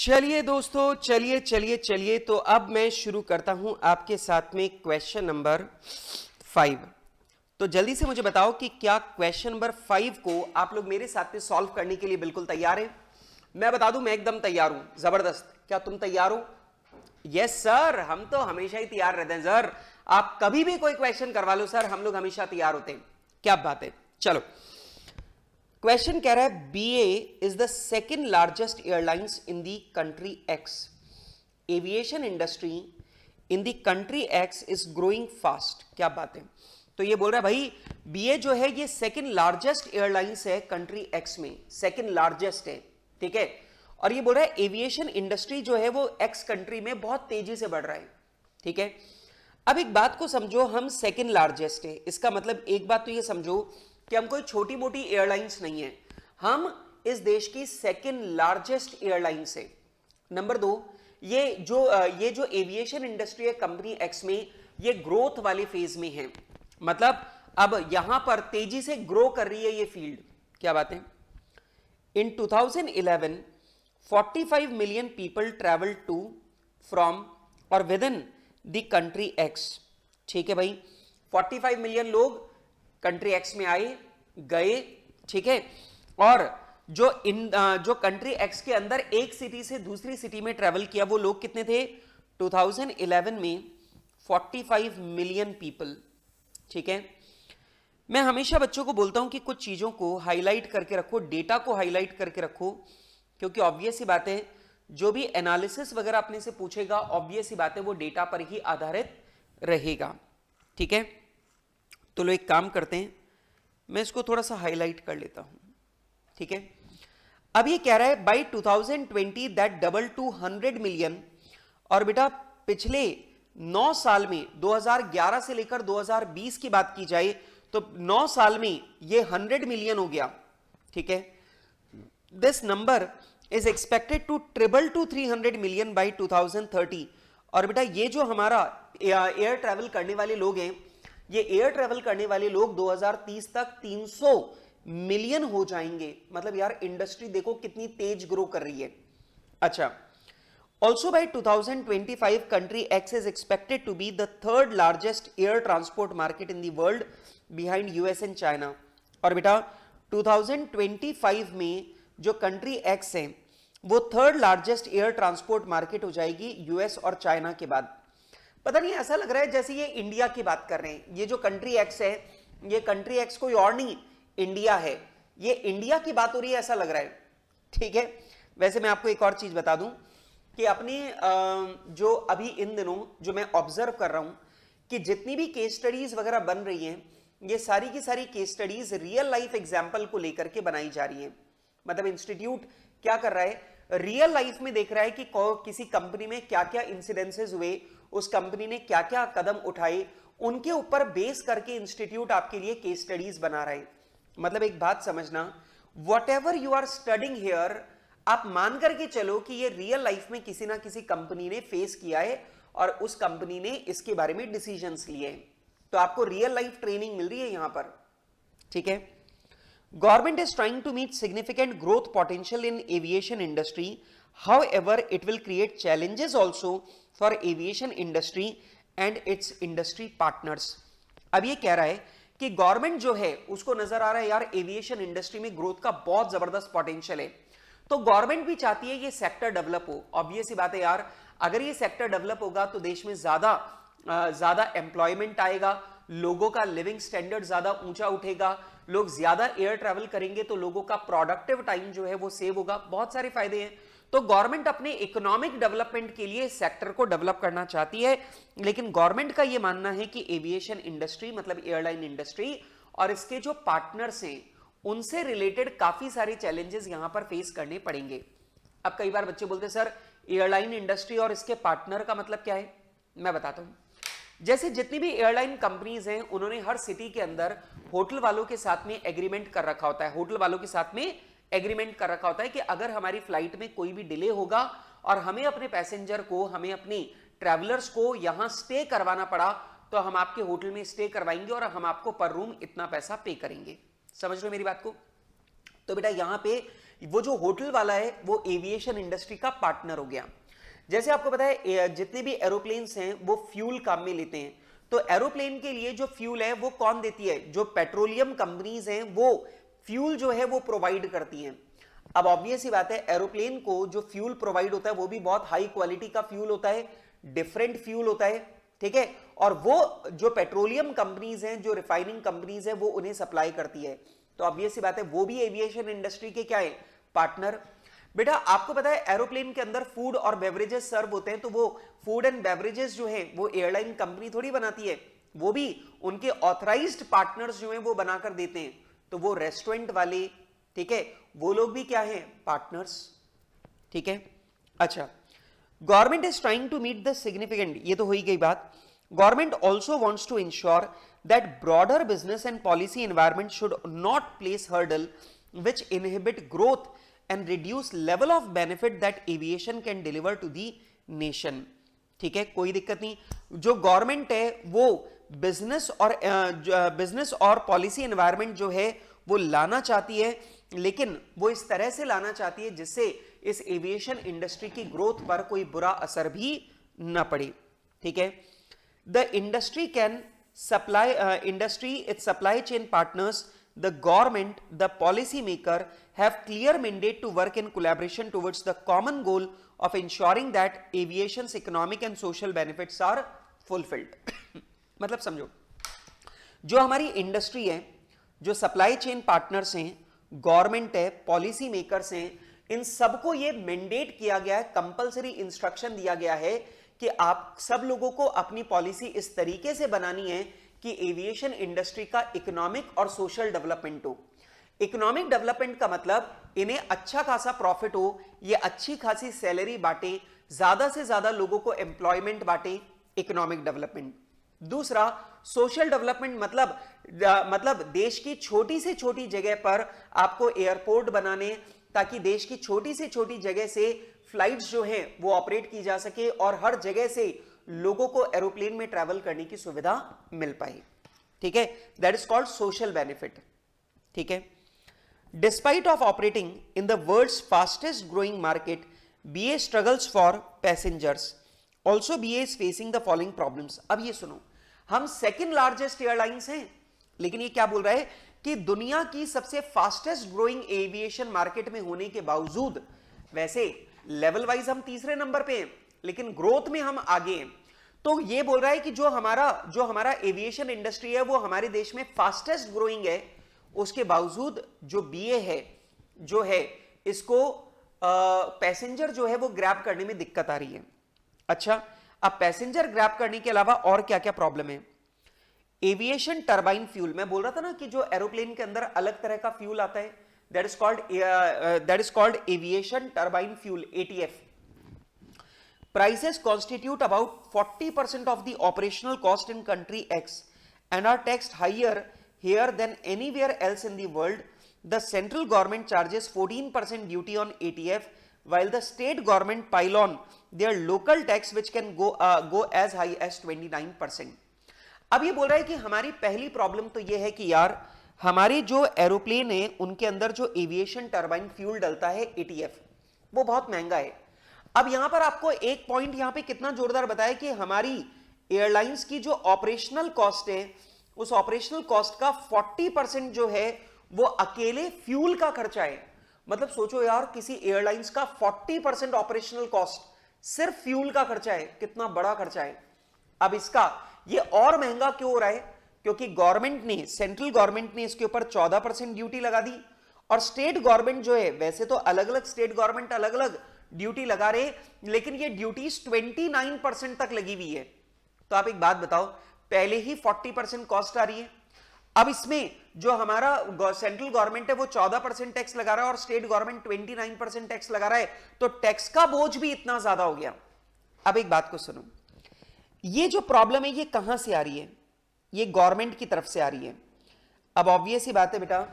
चलिए दोस्तों, चलिए चलिए चलिए, तो अब मैं शुरू करता हूं आपके साथ में क्वेश्चन नंबर 5। तो जल्दी से मुझे बताओ कि क्या क्वेश्चन नंबर 5 को आप लोग मेरे साथ में सॉल्व करने के लिए बिल्कुल तैयार हैं? मैं बता दूं, मैं एकदम तैयार हूं, जबरदस्त। क्या तुम तैयार हो? यस सर, हम तो हमेशा ही तैयार रहते हैं सर। आप कभी भी कोई क्वेश्चन करवा लो सर, हम लोग हमेशा तैयार होते हैं। क्या बात है। चलो, क्वेश्चन कह रहा है BA is the second largest airlines in the country X. Aviation industry in the country X is growing fast. क्या बात है। तो ये बोल रहा है भाई, बीए जो है ये सेकेंड लार्जेस्ट एयरलाइंस है कंट्री एक्स में, सेकेंड लार्जेस्ट है, ठीक है। और ये बोल रहा है एविएशन इंडस्ट्री जो है वो एक्स कंट्री में बहुत तेजी से बढ़ रहा है, ठीक है। अब एक बात को समझो, हम सेकेंड लार्जेस्ट है, इसका मतलब एक बात तो ये समझो कि हम कोई छोटी मोटी एयरलाइंस नहीं है, हम इस देश की सेकेंड लार्जेस्ट एयरलाइंस है। नंबर 2, ये जो एविएशन इंडस्ट्री है कंपनी एक्स में, ये ग्रोथ वाले फेज में है, मतलब अब यहां पर तेजी से ग्रो कर रही है ये फील्ड। क्या बात है। In 2011 45 million people travel to from और with in the country X, ठीक है भाई। 45 मिलियन लोग कंट्री एक्स में आए गए, ठीक है। और जो कंट्री एक्स के अंदर एक सिटी से दूसरी सिटी में ट्रेवल किया, वो लोग कितने थे 2011 में? 45 मिलियन पीपल, ठीक है। मैं हमेशा बच्चों को बोलता हूं कि कुछ चीजों को हाईलाइट करके रखो, डेटा को हाईलाइट करके रखो, क्योंकि ऑब्वियस सी बात है, जो भी एनालिसिस वगैरह अपने से पूछेगा, ऑब्वियस सी बात है वो डेटा पर ही आधारित रहेगा, ठीक है। तो लो एक काम करते हैं, मैं इसको थोड़ा सा हाईलाइट कर लेता हूं, ठीक है। अब ये कह रहा है by 2020 that double to 100 million. और बेटा पिछले 9 साल में 2011 से लेकर 2020 की बात की जाए तो 9 साल में ये 100 मिलियन हो गया, ठीक है। This number is expected to triple to 300 million by 2030। और बेटा ये जो हमारा एयर ट्रैवल करने वाले लोग हैं, ये एयर ट्रैवल करने वाले लोग 2030 तक 300 मिलियन हो जाएंगे। मतलब यार इंडस्ट्री देखो कितनी तेज ग्रो कर रही है। अच्छा, also by 2025 country X is expected to be the third largest air transport market in the world behind US and China. और बेटा 2025 में जो कंट्री एक्स है वो third largest air transport market हो जाएगी यूएस और चाइना के बाद। पता नहीं, ऐसा लग रहा है जैसे ये इंडिया की बात कर रहे हैं। ये जो कंट्री एक्स है, ये कंट्री एक्स कोई और नहीं, इंडिया है। ये इंडिया की बात हो रही है ऐसा लग रहा है, ठीक है। वैसे मैं आपको एक और चीज बता दूं कि अपनी जो अभी इन दिनों जो मैं ऑब्जर्व कर रहा हूं कि जितनी भी केस स्टडीज वगैरह बन रही हैं, ये सारी की सारी case studies real life example को लेकर के बनाई जा रही है। मतलब इंस्टीट्यूट क्या कर रहा है, रियल लाइफ में देख रहा है कि किसी कंपनी में क्या क्या इंसिडेंसेस हुए, उस कंपनी ने क्या क्या कदम उठाए, उनके ऊपर बेस करके इंस्टीट्यूट आपके लिए केस स्टडीज बना रहा है। मतलब एक बात समझना, whatever you are studying here, आप मान करके चलो कि ये रियल लाइफ में किसी ना किसी कंपनी ने फेस किया है और उस कंपनी ने इसके बारे में डिसीजंस लिए हैं। तो आपको रियल लाइफ ट्रेनिंग मिल रही है यहां पर, ठीक है। Government is trying to meet significant growth potential in aviation industry. However, it will create challenges also for aviation industry and its industry partners. अब ये कह रहा है कि गवर्नमेंट जो है उसको नजर आ रहा है यार एविएशन इंडस्ट्री में ग्रोथ का बहुत जबरदस्त पोटेंशियल है, तो गवर्नमेंट भी चाहती है ये सेक्टर डेवलप हो। ऑब्वियस सी बात है यार, अगर ये सेक्टर डेवलप होगा तो देश में ज्यादा एम्प्लॉयमेंट आएगा, लोगों का लिविंग स्टैंडर्ड ज्यादा ऊंचा उठेगा, लोग ज्यादा एयर ट्रैवल करेंगे तो लोगों का प्रोडक्टिव टाइम जो है वो सेव होगा, बहुत सारे फायदे हैं। तो गवर्नमेंट अपने इकोनॉमिक डेवलपमेंट के लिए सेक्टर को डेवलप करना चाहती है, लेकिन गवर्नमेंट का यह मानना है कि एविएशन इंडस्ट्री मतलब एयरलाइन इंडस्ट्री और इसके जो पार्टनर्स हैं उनसे रिलेटेड काफी सारे चैलेंजेस यहां पर फेस करने पड़ेंगे। अब कई बार बच्चे बोलते हैं सर एयरलाइन इंडस्ट्री और इसके पार्टनर का मतलब क्या है, मैं बताता हूं। जैसे जितनी भी एयरलाइन कंपनीज हैं उन्होंने हर सिटी के अंदर होटल वालों के साथ में एग्रीमेंट कर रखा होता है, होटल वालों के साथ में एग्रीमेंट कर रखा होता है कि अगर हमारी फ्लाइट में कोई भी डिले होगा और हमें अपने पैसेंजर को, हमें अपनी ट्रैवलर्स को यहां स्टे करवाना पड़ा तो हम आपके होटल में स्टे करवाएंगे और हम आपको पर रूम इतना पैसा पे करेंगे। समझ रहे हो मेरी बात को? तो बेटा यहां पे वो जो होटल वाला है वो एविएशन इंडस्ट्री का पार्टनर हो गया। जैसे आपको पता है जितने भी एरोप्लेन्स हैं वो फ्यूल काम में लेते हैं, तो एरोप्लेन के लिए जो फ्यूल है वो कौन देती है? जो पेट्रोलियम कंपनीज हैं वो फ्यूल जो है वो प्रोवाइड करती हैं। अब ऑब्वियस ही बात है, एरोप्लेन को जो फ्यूल प्रोवाइड होता है वो भी बहुत हाई क्वालिटी का फ्यूल होता है, डिफरेंट फ्यूल होता है, ठीक है, और वो जो पेट्रोलियम कंपनीज हैं, जो रिफाइनिंग कंपनीज हैं, वो उन्हें सप्लाई करती है। तो ऑब्वियस सी बात है वो भी एविएशन इंडस्ट्री के क्या है? पार्टनर। बेटा आपको पता है एरोप्लेन के अंदर फूड और बेवरेजेस सर्व होते हैं, तो वो फूड एंड बेवरेजेस जो है वो एयरलाइन कंपनी थोड़ी बनाती है, वो भी उनके ऑथराइज्ड पार्टनर्स जो हैं वो बनाकर देते हैं। तो वो रेस्टोरेंट वाले, ठीक है, वो लोग भी क्या है? पार्टनर्स, ठीक है। अच्छा, government is trying to meet the significant, ये तो हो ही गई बात। Government also wants to ensure that broader business and policy environment should not place hurdle which inhibit growth and reduce level of benefit that aviation can deliver to the nation। ठीक है, कोई दिक्कत नहीं। जो गवर्नमेंट है वो business और policy environment जो है वो लाना चाहती है, लेकिन वो इस तरह से लाना चाहती है जिससे इस एविएशन इंडस्ट्री की ग्रोथ पर कोई बुरा असर भी ना पड़े, ठीक है। The industry can supply its supply chain partners, the government, the policy maker have clear mandate to work in collaboration towards the common goal of ensuring that aviation's economic and social benefits are fulfilled। मतलब समझो, जो हमारी industry है, जो supply chain partners हैं, government है, policy makers हैं, इन सबको ये मैंडेट किया गया है, कंपलसरी इंस्ट्रक्शन दिया गया है कि आप सब लोगों को अपनी पॉलिसी इस तरीके से बनानी है कि एविएशन इंडस्ट्री का इकोनॉमिक और सोशल डेवलपमेंट हो। इकोनॉमिक डेवलपमेंट का मतलब इन्हें अच्छा खासा प्रॉफिट हो, ये अच्छी खासी सैलरी बांटे, ज्यादा से ज्यादा लोगों को एम्प्लॉयमेंट बांटे, इकोनॉमिक डेवलपमेंट। दूसरा सोशल डेवलपमेंट मतलब देश की छोटी से छोटी जगह पर आपको एयरपोर्ट बनाने, ताकि देश की छोटी से छोटी जगह से फ्लाइट्स जो हैं वो ऑपरेट की जा सके और हर जगह से लोगों को एरोप्लेन में ट्रैवल करने की सुविधा मिल पाए, ठीक है। That is called social benefit, ठीक है। Despite of operating in the world's fastest growing market, BA struggles for passengers, also BA is facing the following problems. अब ये सुनो, हम सेकेंड लार्जेस्ट एयरलाइंस हैं, लेकिन ये क्या बोल रहा है कि दुनिया की सबसे फास्टेस्ट ग्रोइंग एविएशन मार्केट में होने के बावजूद, वैसे लेवल वाइज हम तीसरे नंबर पे हैं, लेकिन ग्रोथ में हम आगे हैं। तो ये बोल रहा है कि जो हमारा एविएशन इंडस्ट्री है वो हमारे देश में फास्टेस्ट ग्रोइंग है, उसके बावजूद जो बीए है जो है इसको पैसेंजर जो है वो ग्रैब करने में दिक्कत आ रही है। अच्छा, अब पैसेंजर ग्रैब करने के अलावा और क्या क्या प्रॉब्लम है? एविएशन टरबाइन फ्यूल, मैं बोल रहा था ना कि जो एरोप्लेन के अंदर अलग तरह का फ्यूल आता है, that is called aviation turbine fuel, ETF. Prices constitute about 40% of the operational cost in country X and are taxed higher here than anywhere else in the world. The central government charges 14% duty on ATF, while the state government pile on their local tax, which can go as high as 29%. अब ये बोल रहा है कि हमारी पहली problem तो ये है कि यार हमारे जो एरोप्लेन है उनके अंदर जो एविएशन टरबाइन फ्यूल डलता है एटीएफ, वो बहुत महंगा है। अब यहां पर आपको एक पॉइंट यहां पे कितना जोरदार बताया कि हमारी एयरलाइंस की जो ऑपरेशनल कॉस्ट है, उस ऑपरेशनल कॉस्ट का 40% जो है वो अकेले फ्यूल का खर्चा है। मतलब सोचो यार, किसी एयरलाइंस का 40% ऑपरेशनल कॉस्ट सिर्फ फ्यूल का खर्चा है, कितना बड़ा खर्चा है। अब इसका ये और महंगा क्यों हो रहा है? क्योंकि गवर्नमेंट ने, सेंट्रल गवर्नमेंट ने इसके ऊपर 14% ड्यूटी लगा दी, और स्टेट गवर्नमेंट जो है, वैसे तो अलग अलग स्टेट गवर्नमेंट अलग अलग ड्यूटी लगा रहे, लेकिन ये ड्यूटीज 29% तक लगी हुई है। तो आप एक बात बताओ, पहले ही 40% कॉस्ट आ रही है, अब इसमें जो हमारा सेंट्रल गवर्नमेंट है वो 14% टैक्स लगा रहा है और स्टेट गवर्नमेंट 29% टैक्स लगा रहा है, तो टैक्स का बोझ भी इतना ज्यादा हो गया। अब एक बात को सुनो, ये जो प्रॉब्लम है ये कहां से आ रही है? ये गवर्नमेंट की तरफ से आ रही है। अब ऑब्वियस ही बात है बेटा,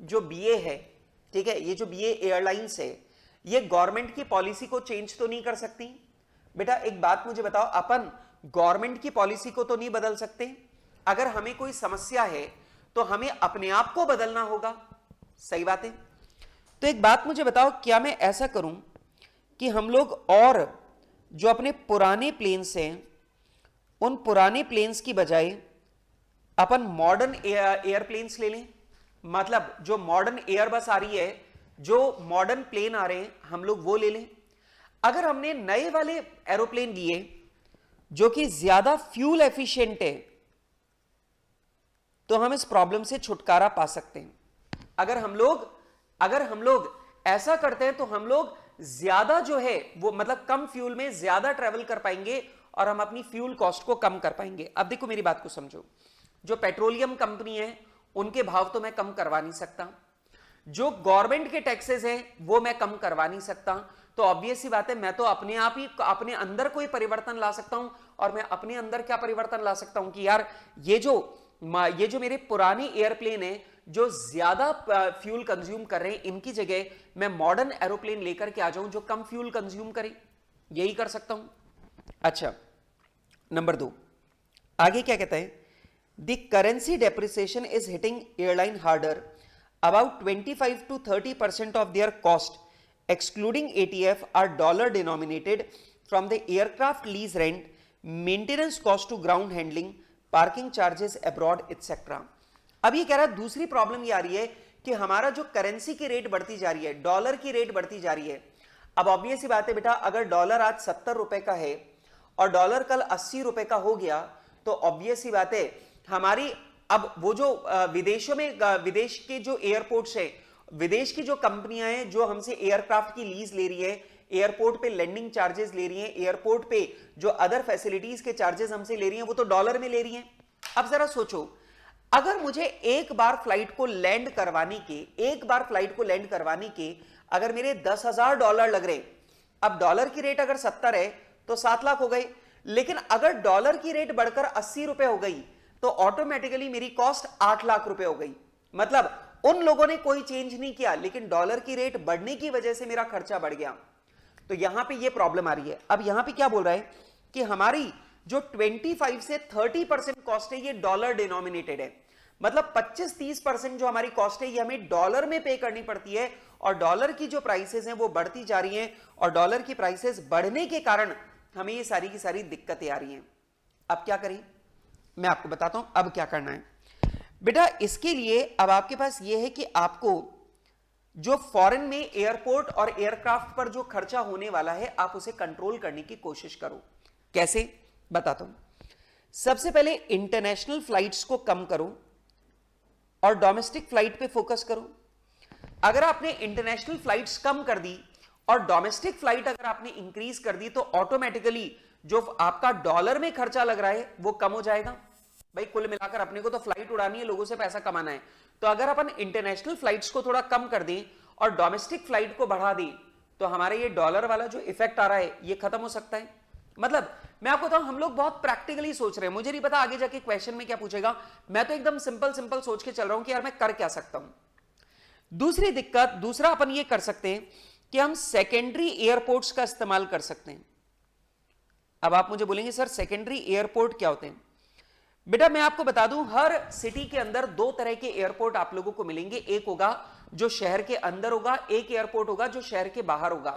जो बीए है, ठीक है, ये जो बीए एयरलाइंस है, ये गवर्नमेंट की पॉलिसी को चेंज तो नहीं कर सकती। बेटा एक बात मुझे बताओ, अपन गवर्नमेंट की पॉलिसी को तो नहीं बदल सकते। अगर हमें कोई समस्या है तो हमें अपने आप को बदलना होगा, सही बात है। तो एक बात मुझे बताओ, क्या मैं ऐसा करूं कि हम लोग और जो अपने पुराने प्लेन्स हैं उन पुराने प्लेन्स की बजाय अपन मॉडर्न एयरप्लेन्स ले लें? मतलब जो मॉडर्न एयरबस आ रही है, जो मॉडर्न प्लेन आ रहे हैं, हम लोग वो ले लें। अगर हमने नए वाले एरोप्लेन लिए जो कि ज्यादा फ्यूल एफिशिएंट है, तो हम इस प्रॉब्लम से छुटकारा पा सकते हैं। अगर हम लोग ऐसा करते हैं तो हम लोग ज्यादा जो है वो मतलब कम फ्यूल में ज्यादा ट्रेवल कर पाएंगे और हम अपनी फ्यूल कॉस्ट को कम कर पाएंगे। अब देखो मेरी बात को समझो, जो पेट्रोलियम कंपनी है उनके भाव तो मैं कम करवा नहीं सकता, जो गवर्नमेंट के टैक्सेस हैं वो मैं कम करवा नहीं सकता, तो ऑब्वियस सी बात है मैं तो अपने आप ही अपने अंदर कोई परिवर्तन ला सकता हूं। और मैं अपने अंदर क्या परिवर्तन ला सकता हूं कि यार ये जो मेरे पुराने एयरप्लेन है जो ज्यादा फ्यूल कंज्यूम कर रहे हैं, इनकी जगह मैं मॉडर्न एरोप्लेन लेकर के आ जाऊं जो कम फ्यूल कंज्यूम करे, यही कर सकता हूं। अच्छा, नंबर 2 आगे क्या कहता है, the currency depreciation is hitting airline harder, about 25 to 30% of their cost excluding ATF are dollar denominated from the aircraft lease rent, maintenance cost to ground handling, parking charges abroad etc. अब ये कह रहा है दूसरी problem ये आ रही है कि हमारा जो करेंसी की रेट बढ़ती जा रही है, डॉलर की रेट बढ़ती जा रही है। अब ऑब्वियस सी बात है बेटा, अगर डॉलर आज 70 रुपए का है और डॉलर कल 80 रुपए का हो गया, तो ऑब्वियस सी बात है हमारी अब वो जो विदेशों में विदेश के जो एयरपोर्ट्स है, विदेश की जो कंपनियां हैं जो हमसे एयरक्राफ्ट की लीज ले रही है, एयरपोर्ट पे लैंडिंग चार्जेस ले रही हैं, एयरपोर्ट पे जो अदर फैसिलिटीज के चार्जेस हमसे ले रही हैं, वो तो डॉलर में ले रही हैं। अब जरा सोचो, अगर मुझे एक बार फ्लाइट को लैंड करवाने के अगर मेरे $10,000 लग रहे, अब डॉलर की रेट अगर 70 है तो 7 लाख हो गए, लेकिन अगर डॉलर की रेट बढ़कर 80 रुपए हो गई तो ऑटोमेटिकली मेरी कॉस्ट 8 लाख रुपए हो गई। मतलब उन लोगों ने कोई चेंज नहीं किया, लेकिन डॉलर की रेट बढ़ने की वजह से मेरा खर्चा बढ़ गया। तो यहां पे ये प्रॉब्लम आ रही है। अब यहां पे क्या बोल रहा है कि हमारी जो 25 से 30% कॉस्ट है ये डॉलर डिनोमिनेटेड है, मतलब 25-30% जो हमारी कॉस्ट है ये हमें डॉलर में पे करनी पड़ती है, और डॉलर की जो प्राइसेस हैं वो बढ़ती जा रही हैं, और डॉलर की प्राइसेस बढ़ने के कारण हमें ये सारी की सारी दिक्कतें आ रही हैं। अब क्या करें, मैं आपको बताता हूं अब क्या करना है बेटा। इसके लिए अब आपके पास यह है कि आपको जो फॉरेन में एयरपोर्ट और एयरक्राफ्ट पर जो खर्चा होने वाला है आप उसे कंट्रोल करने की कोशिश करो। कैसे, बताता हूं। सबसे पहले इंटरनेशनल फ्लाइट्स को कम करो और डोमेस्टिक फ्लाइट पे फोकस करो। अगर आपने इंटरनेशनल फ्लाइट्स कम कर दी और डोमेस्टिक फ्लाइट अगर आपने इंक्रीज कर दी, तो ऑटोमेटिकली जो आपका डॉलर में खर्चा लग रहा है वो कम हो जाएगा। भाई कुल मिलाकर अपने को तो फ्लाइट उड़ानी है, लोगों से पैसा कमाना है, तो अगर अपन इंटरनेशनल फ्लाइट्स को थोड़ा कम कर दें और डोमेस्टिक फ्लाइट को बढ़ा दें, तो हमारे ये डॉलर वाला जो इफेक्ट आ रहा है ये खत्म हो सकता है। मतलब मैं आपको बताऊं, हम लोग बहुत प्रैक्टिकली सोच रहे हैं, मुझे नहीं पता आगे जाके क्वेश्चन में क्या पूछेगा, मैं तो एकदम सिंपल सोच के चल रहा हूं कि यार मैं कर क्या सकता हूं। दूसरा अपन ये कर सकते हैं कि हम सेकेंडरी एयरपोर्ट्स का इस्तेमाल कर सकते हैं। अब आप मुझे बोलेंगे सर सेकेंडरी एयरपोर्ट क्या होते हैं? बेटा मैं आपको बता दूं, हर सिटी के अंदर 2 तरह के एयरपोर्ट आप लोगों को मिलेंगे। एक होगा जो शहर के अंदर होगा, एक एयरपोर्ट होगा जो शहर के बाहर होगा।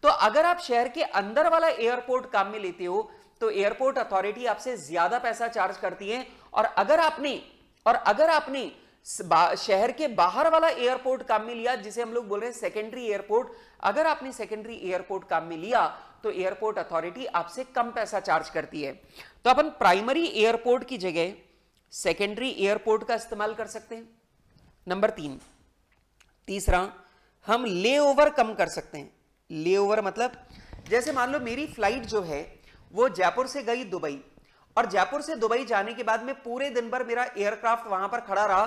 तो अगर आप शहर के अंदर वाला एयरपोर्ट काम में लेते हो तो एयरपोर्ट अथॉरिटी आपसे ज्यादा पैसा चार्ज करती है, और अगर आपने शहर के बाहर वाला एयरपोर्ट काम में लिया, जिसे हम लोग बोल रहे हैं सेकेंडरी एयरपोर्ट, अगर आपने सेकेंडरी एयरपोर्ट काम में लिया तो एयरपोर्ट अथॉरिटी आपसे कम पैसा चार्ज करती है। तो अपन प्राइमरी एयरपोर्ट की जगह सेकेंडरी एयरपोर्ट का इस्तेमाल कर सकते हैं। नंबर 3, तीसरा, हम लेओवर कम कर सकते हैं। लेओवर मतलब जैसे मान लो मेरी फ्लाइट जो है वो जयपुर से गई दुबई, और जयपुर से दुबई जाने के बाद में पूरे दिन भर मेरा एयरक्राफ्ट वहां पर खड़ा रहा,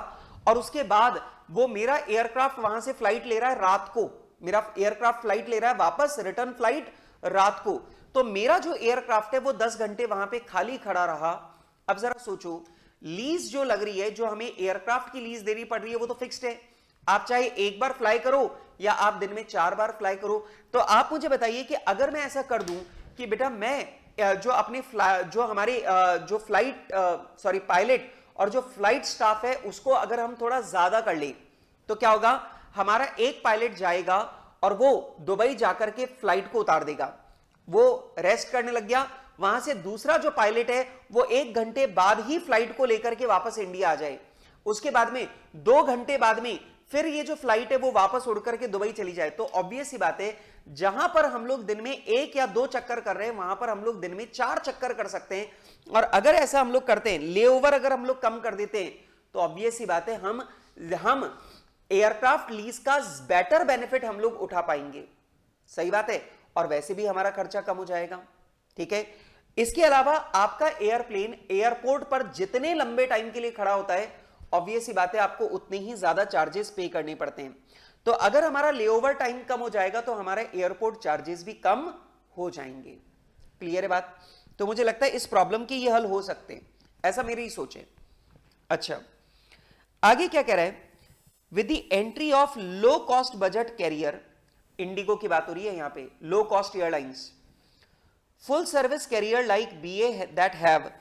और उसके बाद वो मेरा एयरक्राफ्ट वहां से फ्लाइट ले रहा है रात को, मेरा एयरक्राफ्ट फ्लाइट ले रहा है वापस, रिटर्न फ्लाइट रात को, तो मेरा जो एयरक्राफ्ट है वो 10 घंटे वहां पे खाली खड़ा रहा। अब जरा सोचो, लीज जो लग रही है, जो हमें एयरक्राफ्ट की लीज देनी पड़ रही है, वो तो फिक्स्ड है। आप चाहे एक बार फ्लाई करो या आप दिन में 4 बार फ्लाई करो। तो आप मुझे बताइए कि अगर मैं ऐसा कर दूं कि बेटा मैं जो हमारे जो पायलट और जो फ्लाइट स्टाफ है उसको अगर हम थोड़ा ज्यादा कर ले, तो क्या होगा, हमारा एक पायलट जाएगा और वो दुबई जाकर के फ्लाइट को उतार देगा, वो रेस्ट करने लग गया, वहां से दूसरा जो पायलट है वो 1 घंटे बाद ही फ्लाइट को लेकर के वापस इंडिया आ जाए, उसके बाद में 2 घंटे बाद में फिर ये जो फ्लाइट है वो वापस उड़ करके दुबई चली जाए, तो ऑब्वियस सी बात है जहां पर हम लोग दिन में 1 या 2 चक्कर कर रहे हैं वहां पर हम लोग दिन में 4 चक्कर कर सकते हैं। और अगर ऐसा हम लोग करते हैं, लेओवर अगर हम लोग कम कर देते हैं, तो ऑब्वियस सी बात है हम एयरक्राफ्ट लीज का बेटर बेनिफिट हम लोग उठा पाएंगे। सही बात है, और वैसे भी हमारा खर्चा कम हो जाएगा। ठीक है, इसके अलावा आपका एयरप्लेन एयरपोर्ट पर जितने लंबे टाइम के लिए खड़ा होता है, ऑब्वियस ही बात है आपको उतने ही ज्यादा चार्जेस पे करने पड़ते हैं। तो अगर हमारा लेओवर टाइम कम हो जाएगा तो हमारा एयरपोर्ट चार्जेस भी कम हो जाएंगे। क्लियर है बात? तो मुझे लगता है इस प्रॉब्लम के ये हल हो सकते हैं, ऐसा मेरी सोच है। अच्छा, आगे क्या कह रहा है, with the entry of low cost budget career, Indigo की बात हो रही है यहां पे, low cost airlines, full service carrier like BA that have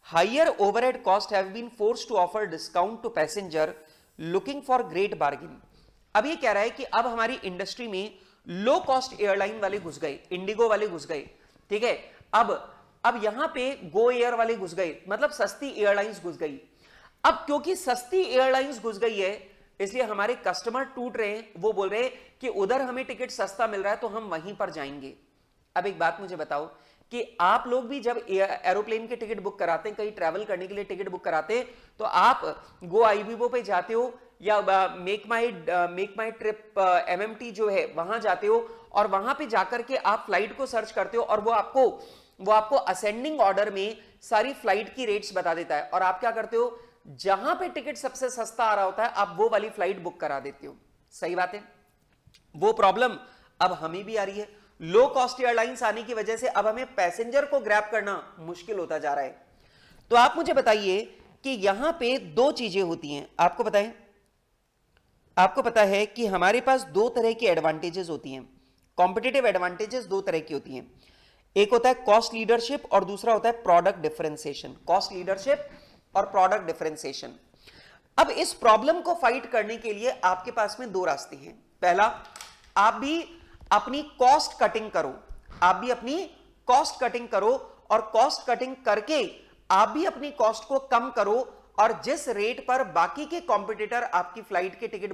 higher overhead cost have been forced to offer discount to passenger looking for great bargain। अब ये कह रहा है कि अब हमारी इंडस्ट्री में लो कॉस्ट एयरलाइन वाले घुस गए, इंडिगो वाले घुस गए। ठीक है, अब यहां पे गो एयर वाले घुस गए, मतलब सस्ती एयरलाइंस घुस गई। अब क्योंकि सस्ती एयरलाइंस घुस गई है इसलिए हमारे कस्टमर टूट रहे हैं, वो बोल रहे हैं कि उधर हमें टिकट सस्ता मिल रहा है तो हम वहीं पर जाएंगे। अब एक बात मुझे बताओ कि आप लोग भी जब एरोप्लेन की टिकट बुक कराते हैं, कहीं ट्रैवल करने के लिए टिकट बुक कराते हैं, तो आप गो आईबीबो पे जाते हो या मेक माई ट्रिप MMT जो है वहां जाते हो, और वहां पे जाकर के आप फ्लाइट को सर्च करते हो और वो आपको असेंडिंग ऑर्डर में सारी फ्लाइट की रेट्स बता देता है, और आप क्या करते हो, जहां पे टिकट सबसे सस्ता आ रहा होता है आप वो वाली फ्लाइट बुक करा देते हो। सही बात है, वो प्रॉब्लम अब हमें भी आ रही है। लो कॉस्ट एयरलाइंस आने की वजह से अब हमें पैसेंजर को ग्रैब करना मुश्किल होता जा रहा है। तो आप मुझे बताइए कि यहां पे 2 चीजें होती हैं, आपको पता है कि हमारे पास 2 तरह की एडवांटेजेस होती हैं, कॉम्पिटिटिव एडवांटेजेस 2 तरह की होती हैं। एक होता है कॉस्ट लीडरशिप और दूसरा होता है प्रोडक्ट डिफरेंशिएशन। कॉस्ट लीडरशिप और प्रोडक्ट डिफरेंशिएशन। अब इस प्रॉब्लम को फाइट करने के लिए आपके पास में 2 रास्ते हैं। पहला, आप भी अपनी कॉस्ट कटिंग करो, और कॉस्ट कटिंग करके आप भी अपनी कॉस्ट को कम करो, और जिस रेट पर बाकी के कॉम्पिटिटर आपकी फ्लाइट के टिकट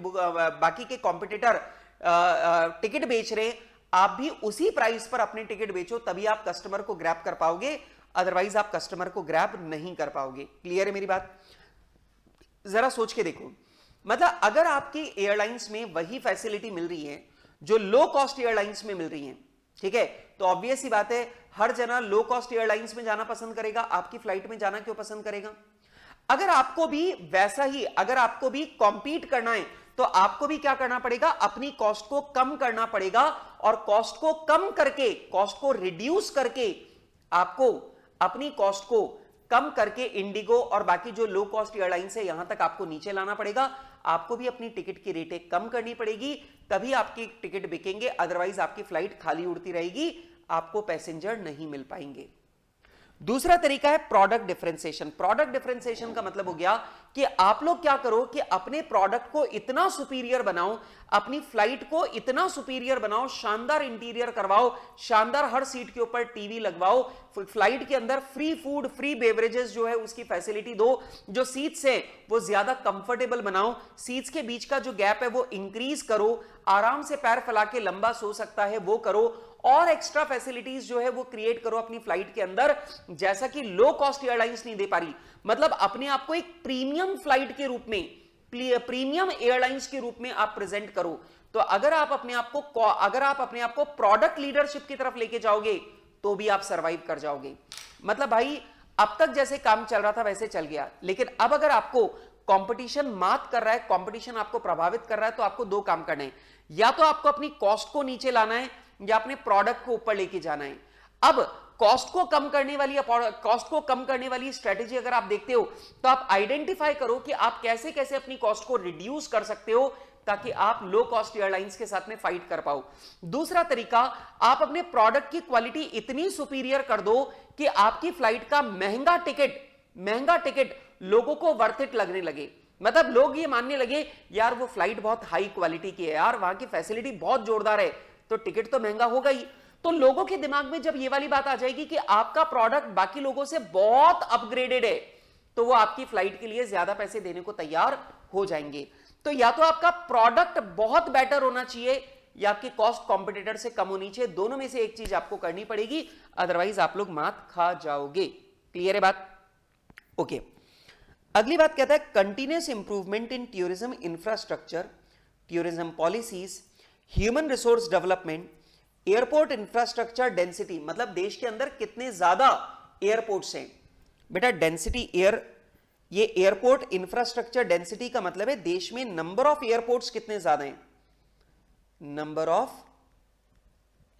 बेच रहे हैं, आप भी उसी प्राइस पर अपने टिकट बेचो, तभी आप कस्टमर को ग्रैब कर पाओगे, अदरवाइज आप कस्टमर को ग्रैब नहीं कर पाओगे। क्लियर है मेरी बात? जरा सोच के देखो, मतलब अगर आपकी एयरलाइंस में वही फैसिलिटी मिल रही है जो लो कॉस्ट एयरलाइंस में मिल रही है, ठीक है, तो ऑब्वियस सी बात है हर जना लो कॉस्ट एयरलाइंस में जाना पसंद करेगा, आपकी फ्लाइट में जाना क्यों पसंद करेगा? अगर आपको भी कॉम्पीट करना है तो आपको भी क्या करना पड़ेगा, अपनी कॉस्ट को कम करना पड़ेगा, और कॉस्ट को रिड्यूस करके आपको अपनी कॉस्ट को कम करके इंडिगो और बाकी जो लो कॉस्ट एयरलाइंस है यहां तक आपको नीचे लाना पड़ेगा। आपको भी अपनी टिकट की रेटें कम करनी पड़ेगी, तभी आपकी टिकट बिकेंगे, अदरवाइज आपकी फ्लाइट खाली उड़ती रहेगी, आपको पैसेंजर नहीं मिल पाएंगे। दूसरा तरीका है प्रोडक्ट डिफरेंशिएशन। प्रोडक्ट डिफरेंशिएशन का मतलब हो गया कि आप लोग क्या करो कि अपने प्रोडक्ट को इतना सुपीरियर बनाओ, अपनी फ्लाइट को इतना सुपीरियर बनाओ, शानदार इंटीरियर करवाओ, शानदार हर सीट के ऊपर टीवी लगवाओ, फ्लाइट के अंदर फ्री फूड, फ्री बेवरेजेस जो है उसकी फैसिलिटी दो, जो सीट्स है वो ज्यादा कंफर्टेबल बनाओ, सीट्स के बीच का जो गैप है वो इंक्रीज करो, आराम से पैर फैला के लंबा सो सकता है वो करो, और एक्स्ट्रा फैसिलिटीज जो है वो क्रिएट करो अपनी फ्लाइट के अंदर, जैसा कि लो कॉस्ट एयरलाइंस नहीं दे पा रही। मतलब अपने आप को एक प्रीमियम फ्लाइट के रूप में, प्रीमियम एयरलाइंस के रूप में आप प्रेजेंट करो। तो अगर आप अपने आप को प्रोडक्ट लीडरशिप की तरफ लेके जाओगे तो भी आप सरवाइव कर जाओगे। मतलब भाई अब तक जैसे काम चल रहा था वैसे चल गया, लेकिन अब अगर आपको कंपटीशन मात कर रहा है, कंपटीशन आपको प्रभावित कर रहा है, तो आपको 2 काम करने हैं, या तो आपको अपनी कॉस्ट को नीचे लाना है या अपने प्रोडक्ट को ऊपर लेके जाना है। अब कॉस्ट को कम करने वाली स्ट्रेटेजी अगर आप देखते हो तो आप आइडेंटिफाई करो कि आप कैसे कैसे अपनी कॉस्ट को रिड्यूस कर सकते हो ताकि आप लो कॉस्ट एयरलाइंस के साथ में फाइट कर पाओ। दूसरा तरीका, आप अपने प्रोडक्ट की क्वालिटी इतनी सुपीरियर कर दो कि आपकी फ्लाइट का महंगा टिकट लोगों को वर्थ इट लगने लगे। मतलब लोग ये मानने लगे यार वो फ्लाइट बहुत हाई क्वालिटी की है यार, वहां की फैसिलिटी बहुत जोरदार है, तो टिकट तो महंगा होगा ही। तो लोगों के दिमाग में जब ये वाली बात आ जाएगी कि आपका प्रोडक्ट बाकी लोगों से बहुत अपग्रेडेड है, तो वो आपकी फ्लाइट के लिए ज्यादा पैसे देने को तैयार हो जाएंगे। तो या तो आपका प्रोडक्ट बहुत बेटर होना चाहिए या आपकी कॉस्ट कॉम्पिटिटर से कम होनी चाहिए, दोनों में से एक चीज आपको करनी पड़ेगी, अदरवाइज आप लोग मात खा जाओगे। क्लियर है बात? ओके। अगली बात कहता है continuous improvement in tourism infrastructure, tourism policies, human resource development, airport infrastructure density, मतलब देश के अंदर कितने ज्यादा एयरपोर्ट्स हैं। बेटा डेंसिटी एयर, ये एयरपोर्ट इंफ्रास्ट्रक्चर डेंसिटी का मतलब है देश में नंबर ऑफ एयरपोर्ट्स कितने ज्यादा हैं, number of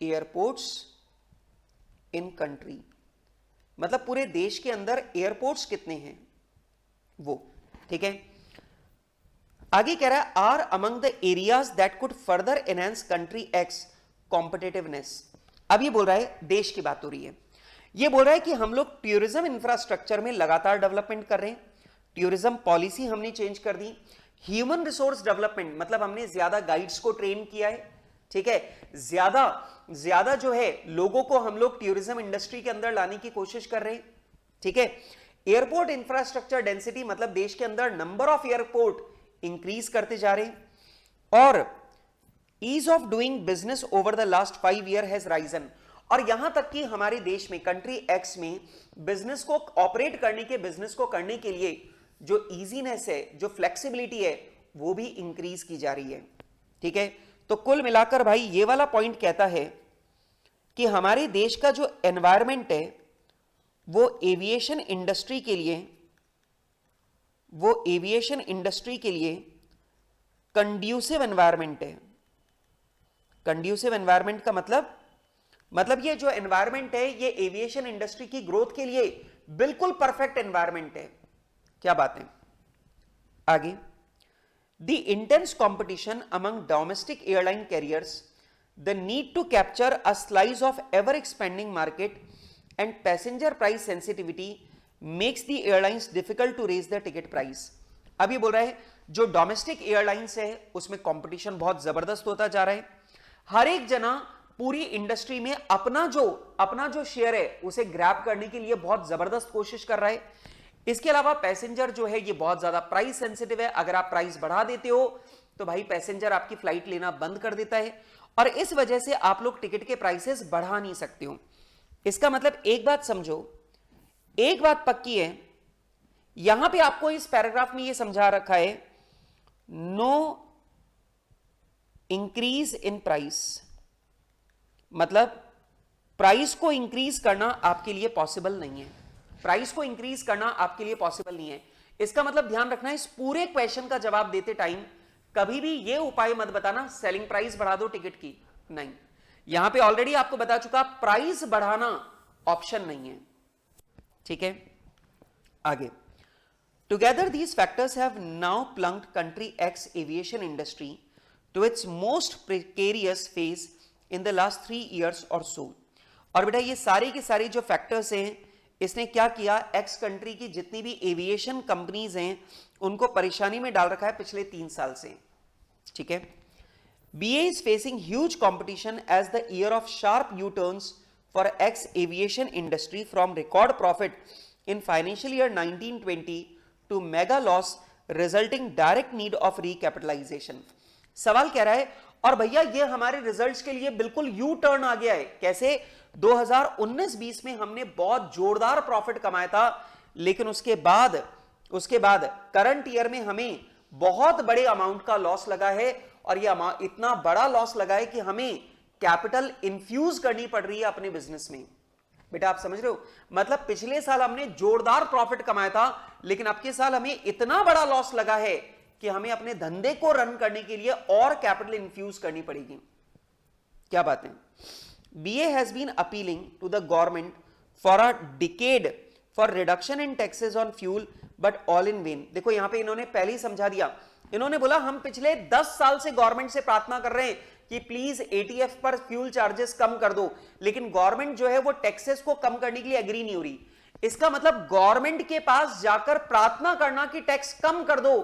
airports in country, मतलब पूरे देश के अंदर एयरपोर्ट्स कितने हैं वो। ठीक है। आगे कह रहा है are among the areas that could further enhance country X competitiveness. अब ये बोल रहा है, देश की बात हो रही है, ये बोल रहा है कि हम लोग टूरिज्म इंफ्रास्ट्रक्चर में लगातार डेवलपमेंट कर रहे हैं, टूरिज्म पॉलिसी हमने चेंज कर दी, ह्यूमन रिसोर्स डेवलपमेंट मतलब हमने ज्यादा गाइड्स को ट्रेन किया है, ठीक है, ज्यादा जो है लोगों को हम लोग टूरिज्म इंडस्ट्री के अंदर लाने की कोशिश कर रहे हैं। ठीक है। एयरपोर्ट इंफ्रास्ट्रक्चर डेंसिटी मतलब देश के अंदर नंबर ऑफ एयरपोर्ट इंक्रीज करते जा रहे हैं, और ease of doing business over the last 5 year has risen, और यहां तक कि हमारे देश में कंट्री एक्स में बिजनेस को ऑपरेट करने के, बिजनेस को करने के लिए जो इजीनेस है, जो फ्लेक्सिबिलिटी है, वो भी इंक्रीज की जा रही है। ठीक है। तो कुल मिलाकर भाई ये वाला पॉइंट कहता है कि हमारे देश का जो एनवायरमेंट है वो एविएशन इंडस्ट्री के लिए कंड्यूसिव एनवायरमेंट है। कंड्यूसिव एनवायरमेंट का मतलब ये जो एनवायरमेंट है ये एविएशन इंडस्ट्री की ग्रोथ के लिए बिल्कुल परफेक्ट एनवायरमेंट है। क्या बात है? आगे, the intense competition among domestic airline carriers, the need to capture a slice of ever expanding market and passenger price sensitivity makes the airlines difficult to raise the ticket price. अब ये बोल रहा है जो डोमेस्टिक एयरलाइंस है उसमें competition बहुत जबरदस्त होता जा रहा है, हर एक जना पूरी इंडस्ट्री में अपना जो शेयर है उसे ग्रैब करने के लिए बहुत जबरदस्त कोशिश कर रहा है। इसके अलावा पैसेंजर जो है ये बहुत ज्यादा प्राइस सेंसिटिव है, अगर आप प्राइस बढ़ा देते हो तो भाई पैसेंजर आपकी फ्लाइट लेना बंद कर देता है, और इस वजह से आप लोग टिकट के प्राइसेस बढ़ा नहीं सकते हो। इसका मतलब एक बात समझो, एक बात पक्की है, यहां पे आपको इस पैराग्राफ में ये समझा रखा है नो इंक्रीज इन प्राइस, मतलब प्राइस को इंक्रीज करना आपके लिए पॉसिबल नहीं है, प्राइस को इंक्रीज करना आपके लिए पॉसिबल नहीं है। इसका मतलब ध्यान रखना, इस पूरे क्वेश्चन का जवाब देते टाइम कभी भी ये उपाय मत बताना सेलिंग प्राइस बढ़ा दो टिकट की, नहीं, यहां पे ऑलरेडी आपको बता चुका प्राइस बढ़ाना ऑप्शन नहीं है। ठीक है। आगे, together these factors have now plunged country X aviation industry to its most precarious phase in the last 3 years और सो। और बेटा ये सारे के सारे जो फैक्टर्स हैं, इसने क्या किया, एक्स कंट्री की जितनी भी एविएशन कंपनीज हैं उनको परेशानी में डाल रखा है पिछले 3 साल से। ठीक है। BA is facing huge competition as the year of sharp U-turns for ex-aviation industry from record profit in financial year 1920 to mega loss resulting direct need of recapitalization। सवाल कह रहा है और भैया ये हमारे रिजल्ट्स के लिए बिल्कुल यू टर्न आ गया है। कैसे? 2019-20 में हमने बहुत जोरदार प्रॉफिट कमाया था, लेकिन उसके बाद करंट ईयर में हमें बहुत बड़े अमाउंट का लॉस लगा है, और ये इतना बड़ा लॉस लगा है कि हमें कैपिटल इन्फ्यूज करनी पड़ रही है अपने बिजनेस में। बेटा आप समझ रहे हो, मतलब पिछले साल हमने जोरदार प्रॉफिट कमाया था, लेकिन अब के साल हमें इतना बड़ा लॉस लगा है कि हमें अपने धंधे को रन करने के लिए और कैपिटल इन्फ्यूज करनी पड़ेगी। क्या बात है? BA has been appealing to the government for a decade for reduction in taxes on fuel, but all in vain। देखो यहां पे इन्होंने पहले ही समझा दिया, इन्होंने बोला हम पिछले 10 साल से गवर्नमेंट से प्रार्थना कर रहे हैं कि प्लीज ATF पर फ्यूल चार्जेस कम कर दो, लेकिन गवर्नमेंट जो है वो टैक्सेस को कम करने के लिए एग्री नहीं हो रही। इसका मतलब गवर्नमेंट के पास जाकर प्रार्थना करना कि टैक्स कम कर दो,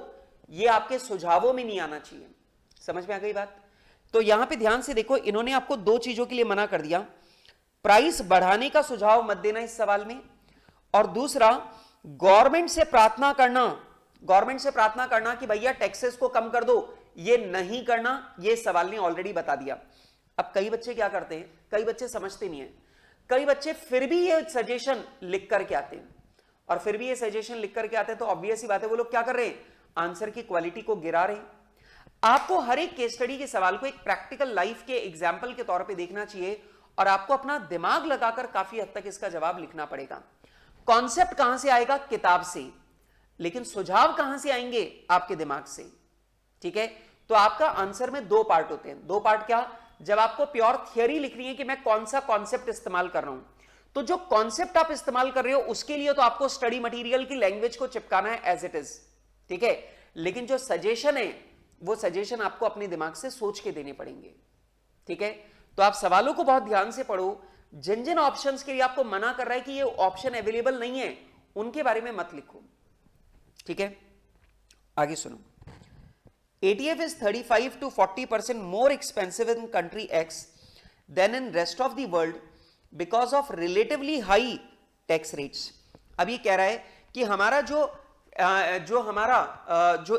ये आपके सुझावों में नहीं आना चाहिए। समझ में आ गई बात? तो यहां पे ध्यान से देखो, इन्होंने आपको दो चीजों के लिए मना कर दिया, प्राइस बढ़ाने का सुझाव मत देना इस सवाल में, और दूसरा गवर्नमेंट से प्रार्थना करना कि भैया टैक्सेस को कम कर दो, ये नहीं करना, ये सवाल ने ऑलरेडी बता दिया। अब कई बच्चे क्या करते हैं, कई बच्चे समझते नहीं है, कई बच्चे फिर भी ये सजेशन लिख करके आते हैं, और फिर भी ये सजेशन लिख करके आते हैं तो ऑब्वियस ही बात है वो लोग क्या कर रहे हैं, आंसर की क्वालिटी को गिरा रहे हैं। आपको हर एक केस स्टडी के सवाल को एक प्रैक्टिकल लाइफ के एग्जाम्पल के तौर पर देखना चाहिए, और आपको अपना दिमाग लगाकर काफी हद तक इसका जवाब लिखना पड़ेगा। कॉन्सेप्ट कहां से आएगा, किताब से, लेकिन सुझाव कहां से आएंगे, आपके दिमाग से। ठीक है, तो आपका आंसर में दो पार्ट होते हैं। दो पार्ट क्या, जब आपको प्योर थियरी लिखनी है कि मैं कौन सा कॉन्सेप्ट इस्तेमाल कर रहा हूं, तो जो कॉन्सेप्ट आप इस्तेमाल कर रहे हो उसके लिए तो आपको स्टडी मटेरियल की लैंग्वेज को चिपकाना है एज इट इज। ठीक है, लेकिन जो सजेशन है वो सजेशन आपको अपने दिमाग से सोच के देने पड़ेंगे। ठीक है, तो आप सवालों को बहुत ध्यान से पढ़ो। जिन जिन ऑप्शंस के लिए आपको मना कर रहा है कि ये ऑप्शन अवेलेबल नहीं है, उनके बारे में मत लिखो। ठीक है, आगे सुनो। ATF is 35 to 40% more expensive in country X than in rest of the world because of relatively high tax rates। अब ये कह रहा है कि हमारा जो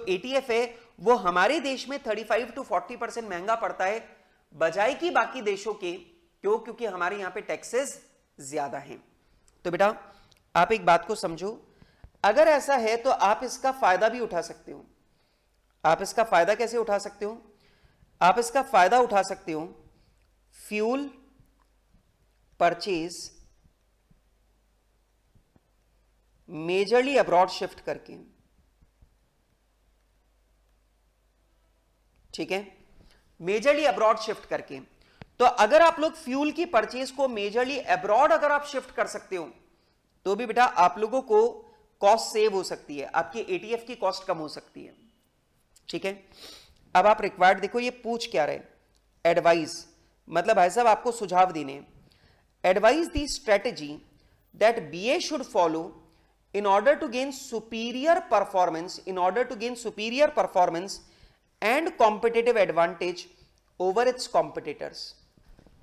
ATF है वो हमारे देश में 35 to 40% महंगा पड़ता है बजाय कि बाकी देशों के। क्यों? क्योंकि हमारे यहां पे टैक्सेस ज्यादा हैं। तो बेटा आप एक बात को समझो, अगर ऐसा है तो आप इसका फायदा भी उठा सकते हो। आप इसका फायदा कैसे उठा सकते हो? आप इसका फायदा उठा सकते हो fuel purchase majorly abroad shift करके। ठीक है, मेजरली अब्रॉड शिफ्ट करके। तो अगर आप लोग फ्यूल की परचेज को मेजरली अब्रॉड अगर आप शिफ्ट कर सकते हो तो भी बेटा आप लोगों को कॉस्ट सेव हो सकती है, आपकी ATF की कॉस्ट कम हो सकती है। ठीक है, अब आप रिक्वायर्ड देखो, ये पूछ क्या रहे, एडवाइस, मतलब भाई साहब आपको सुझाव देने। Advice the strategy that BA should follow in order to gain superior performance and competitive advantage over its competitors।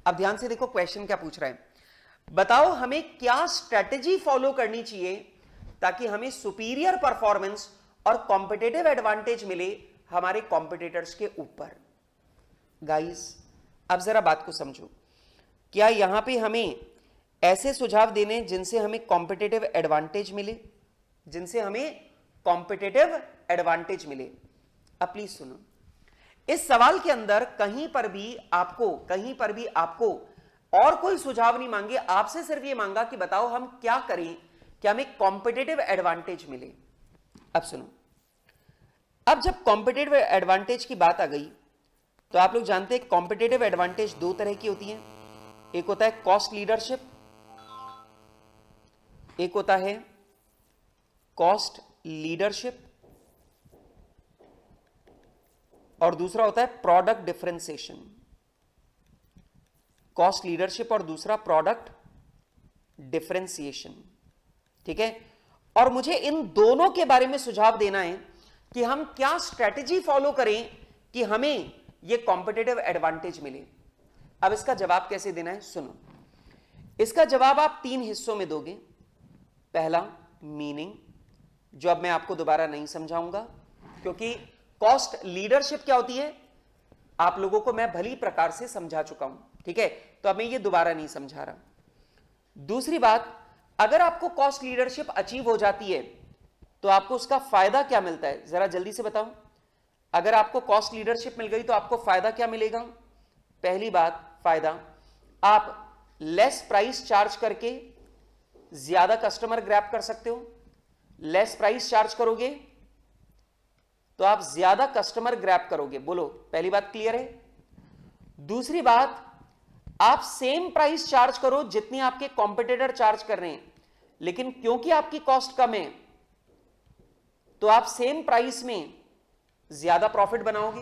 अब ध्यान से देखो क्वेश्चन क्या पूछ रहा है, बताओ हमें क्या स्ट्रेटेजी फॉलो करनी चाहिए ताकि हमें सुपीरियर परफॉर्मेंस और कॉम्पिटिटिव एडवांटेज मिले हमारे कॉम्पिटिटर्स के ऊपर। गाइस अब जरा बात को समझो, क्या यहां पे हमें ऐसे सुझाव देने जिनसे हमें कॉम्पिटिटिव एडवांटेज मिले, जिनसे हमें कॉम्पिटिटिव एडवांटेज मिले? अब प्लीज सुनो, इस सवाल के अंदर कहीं पर भी आपको और कोई सुझाव नहीं मांगे, आपसे सिर्फ ये मांगा कि बताओ हम क्या करें कि हमें कॉम्पिटिटिव एडवांटेज मिले। अब सुनो, अब जब कॉम्पिटिटिव एडवांटेज की बात आ गई तो आप लोग जानते हैं कॉम्पिटिटिव एडवांटेज दो तरह की होती है, एक होता है कॉस्ट लीडरशिप, एक होता है कॉस्ट लीडरशिप, और दूसरा होता है प्रोडक्ट डिफरेंशिएशन। कॉस्ट लीडरशिप और दूसरा प्रोडक्ट डिफरेंशिएशन। ठीक है, और मुझे इन दोनों के बारे में सुझाव देना है कि हम क्या स्ट्रेटेजी फॉलो करें कि हमें यह कॉम्पिटिटिव एडवांटेज मिले। अब इसका जवाब कैसे देना है सुनो, इसका जवाब आप तीन हिस्सों में दोगे। पहला मीनिंग, जो अब मैं आपको दोबारा नहीं समझाऊंगा क्योंकि कॉस्ट लीडरशिप क्या होती है आप लोगों को मैं भली प्रकार से समझा चुका हूं। ठीक है, तो अब मैं ये दोबारा नहीं समझा रहा। दूसरी बात, अगर आपको कॉस्ट लीडरशिप अचीव हो जाती है तो आपको उसका फायदा क्या मिलता है, जरा जल्दी से बताओ। अगर आपको कॉस्ट लीडरशिप मिल गई तो आपको फायदा क्या मिलेगा? पहली बात फायदा, आप लेस प्राइस चार्ज करके ज्यादा कस्टमर ग्रैब कर सकते हो। लेस प्राइस चार्ज करोगे तो आप ज्यादा कस्टमर ग्रैब करोगे। बोलो, पहली बात क्लियर है? दूसरी बात, आप सेम प्राइस चार्ज करो जितनी आपके कॉम्पिटिटर चार्ज कर रहे हैं, लेकिन क्योंकि आपकी कॉस्ट कम है तो आप सेम प्राइस में ज्यादा प्रॉफिट बनाओगे।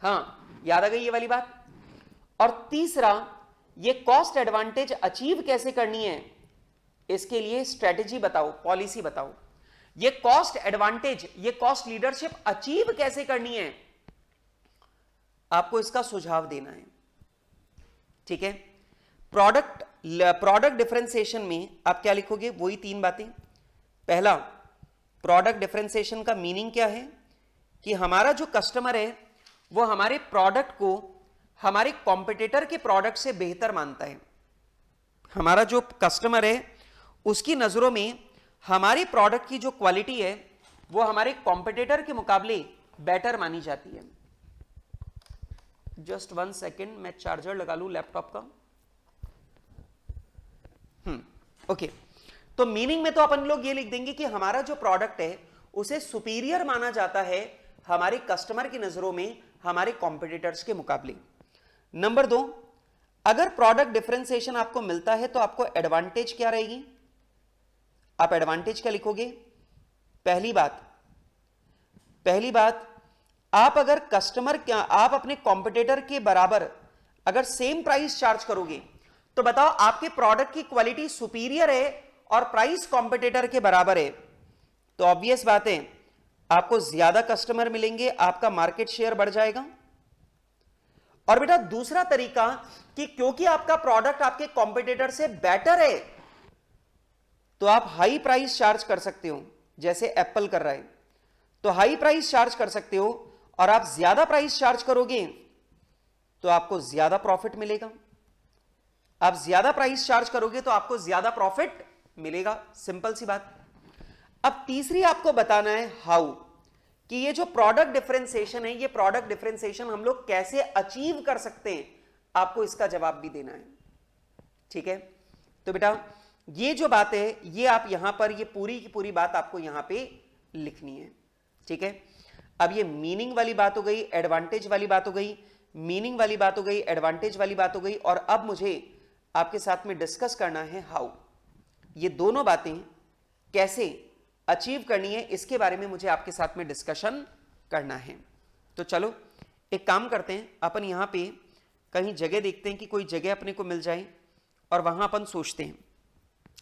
हां, याद आ गई ये वाली बात? और तीसरा, ये कॉस्ट एडवांटेज अचीव कैसे करनी है इसके लिए स्ट्रेटेजी बताओ, पॉलिसी बताओ। ये कॉस्ट एडवांटेज, ये कॉस्ट लीडरशिप अचीव कैसे करनी है, आपको इसका सुझाव देना है। ठीक है, प्रोडक्ट डिफरेंशिएशन में आप क्या लिखोगे, वही 3 बातें। पहला, प्रोडक्ट डिफरेंशिएशन का मीनिंग क्या है कि हमारा जो कस्टमर है वो हमारे प्रोडक्ट को हमारे कॉम्पिटिटर के प्रोडक्ट से बेहतर मानता है। हमारा जो कस्टमर है उसकी नजरों में हमारे प्रोडक्ट की जो क्वालिटी है वो हमारे कॉम्पिटिटर के मुकाबले बेटर मानी जाती है। जस्ट 1 सेकेंड, मैं चार्जर लगा लूं लैपटॉप का। ओके, तो मीनिंग में तो अपन लोग ये लिख देंगे कि हमारा जो प्रोडक्ट है उसे सुपीरियर माना जाता है हमारे कस्टमर की नजरों में हमारे कॉम्पिटिटर्स के मुकाबले। नंबर 2, अगर प्रोडक्ट डिफरेंशिएशन आपको मिलता है तो आपको एडवांटेज क्या रहेगी, आप एडवांटेज क्या लिखोगे। पहली बात आप अगर आप अपने कॉम्पिटिटर के बराबर अगर सेम प्राइस चार्ज करोगे तो बताओ आपके प्रोडक्ट की क्वालिटी सुपीरियर है और प्राइस कॉम्पिटिटर के बराबर है, तो ऑब्वियस बात है आपको ज्यादा कस्टमर मिलेंगे, आपका मार्केट शेयर बढ़ जाएगा। और बेटा दूसरा तरीका कि क्योंकि आपका प्रोडक्ट आपके कॉम्पिटिटर से बेटर है तो आप हाई प्राइस चार्ज कर सकते हो, जैसे एप्पल कर रहा है, तो हाई प्राइस चार्ज कर सकते हो और आप ज्यादा प्राइस चार्ज करोगे तो आपको ज्यादा प्रॉफिट मिलेगा। आप ज्यादा प्राइस चार्ज करोगे तो आपको ज्यादा प्रॉफिट मिलेगा, सिंपल सी बात। अब तीसरी आपको बताना है हाउ, कि ये जो प्रोडक्ट डिफरेंशिएशन है, ये प्रोडक्ट डिफरेंशिएशन हम लोग कैसे अचीव कर सकते हैं, आपको इसका जवाब भी देना है। ठीक है, तो बेटा ये जो बात है ये आप यहां पर ये पूरी की पूरी बात आपको यहां पे लिखनी है। ठीक है, अब ये मीनिंग वाली बात हो गई, एडवांटेज वाली बात हो गई, मीनिंग वाली बात हो गई, एडवांटेज वाली बात हो गई, और अब मुझे आपके साथ में डिस्कस करना है हाउ, ये दोनों बातें कैसे अचीव करनी है इसके बारे में मुझे आपके साथ में डिस्कशन करना है। तो चलो एक काम करते हैं, अपन यहां पे कहीं जगह देखते हैं कि कोई जगह अपने को मिल जाए और वहां अपन सोचते हैं।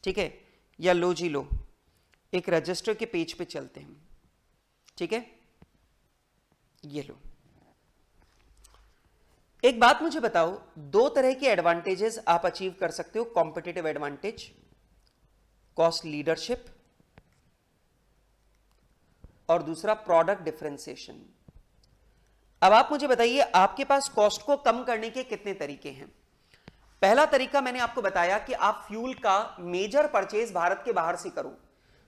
ठीक है, या लो जी लो, एक रजिस्टर के पेज पे चलते हैं। ठीक है, ये लो। एक बात मुझे बताओ, 2 तरह के एडवांटेजेस आप अचीव कर सकते हो, कॉम्पिटिटिव एडवांटेज, कॉस्ट लीडरशिप, और दूसरा प्रोडक्ट डिफरेंशिएशन। अब आप मुझे बताइए आपके पास कॉस्ट को कम करने के कितने तरीके हैं। पहला तरीका मैंने आपको बताया कि आप फ्यूल का मेजर परचेज भारत के बाहर से करो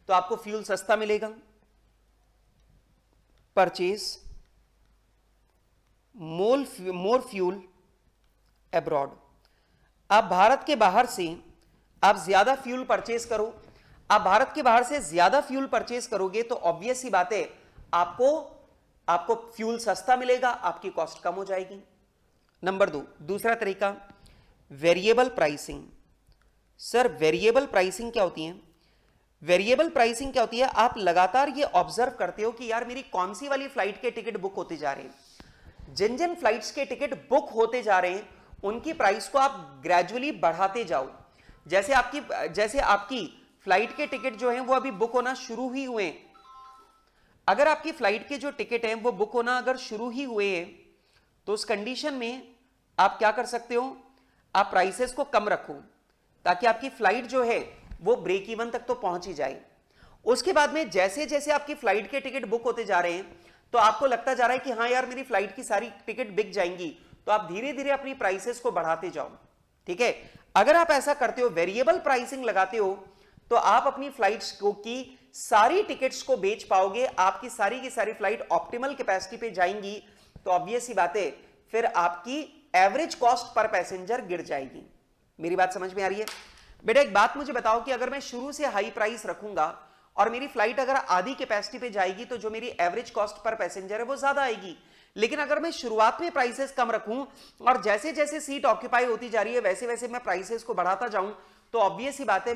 तो आपको फ्यूल सस्ता मिलेगा। परचेज मोर फ्यूल अब्रॉड, आप भारत के बाहर से आप ज्यादा फ्यूल परचेज करो, आप भारत के बाहर से ज्यादा फ्यूल परचेज करोगे तो ऑब्वियस सी बात है आपको फ्यूल सस्ता मिलेगा, आपकी कॉस्ट कम हो जाएगी। नंबर 2, दूसरा तरीका variable pricing. Sir variable pricing क्या होती है? वेरिएबल प्राइसिंग क्या होती है? आप लगातार ये ऑब्जर्व करते हो कि यार मेरी कौन सी वाली फ्लाइट के टिकट बुक होते जा रहे हैं, जिन जिन फ्लाइट्स के टिकट बुक होते जा रहे हैं उनकी प्राइस को आप ग्रेजुअली बढ़ाते जाओ। जैसे आपकी फ्लाइट के टिकट जो हैं वो अभी बुक होना शुरू ही हुए हैं, अगर आपकी फ्लाइट के जो टिकट हैं वो बुक होना अगर शुरू ही हुए हैं तो उस कंडीशन में आप क्या कर सकते हो, आप प्राइसेस को कम रखो ताकि आपकी फ्लाइट जो है वो ब्रेक इवन तक तो पहुंच ही जाए। उसके बाद में जैसे जैसे आपकी फ्लाइट के टिकट बुक होते जा रहे हैं तो आपको लगता जा रहा है कि हाँ यार मेरी फ्लाइट की सारी टिकट बिक जाएंगी, तो आप धीरे धीरे अपनी प्राइसेस को बढ़ाते जाओ। ठीक है, अगर आप ऐसा करते हो, वेरिएबल प्राइसिंग लगाते हो, तो आप अपनी फ्लाइट्स की सारी टिकट्स को बेच पाओगे, आपकी सारी की सारी फ्लाइट ऑप्टिमल कैपेसिटी पे जाएंगी, तो ऑब्वियस सी बात है फिर आपकी एवरेज कॉस्ट पर पैसेंजर गिर जाएगी। मेरी बात समझ में आ रही है? बेटा एक बात मुझे बताओ कि अगर मैं शुरू से हाई प्राइस रखूंगा और मेरी फ्लाइट अगर आधी कैपेसिटी पे जाएगी तो जो मेरी एवरेज कॉस्ट पर पैसेंजर है वो ज्यादा आएगी। लेकिन अगर मैं शुरुआत में प्राइसेस कम रखूं और जैसे जैसे सीट ऑक्यूपाई होती जा रही है वैसे वैसे मैं प्राइसेस को बढ़ाता जाऊं, तो ऑब्वियस ही बात है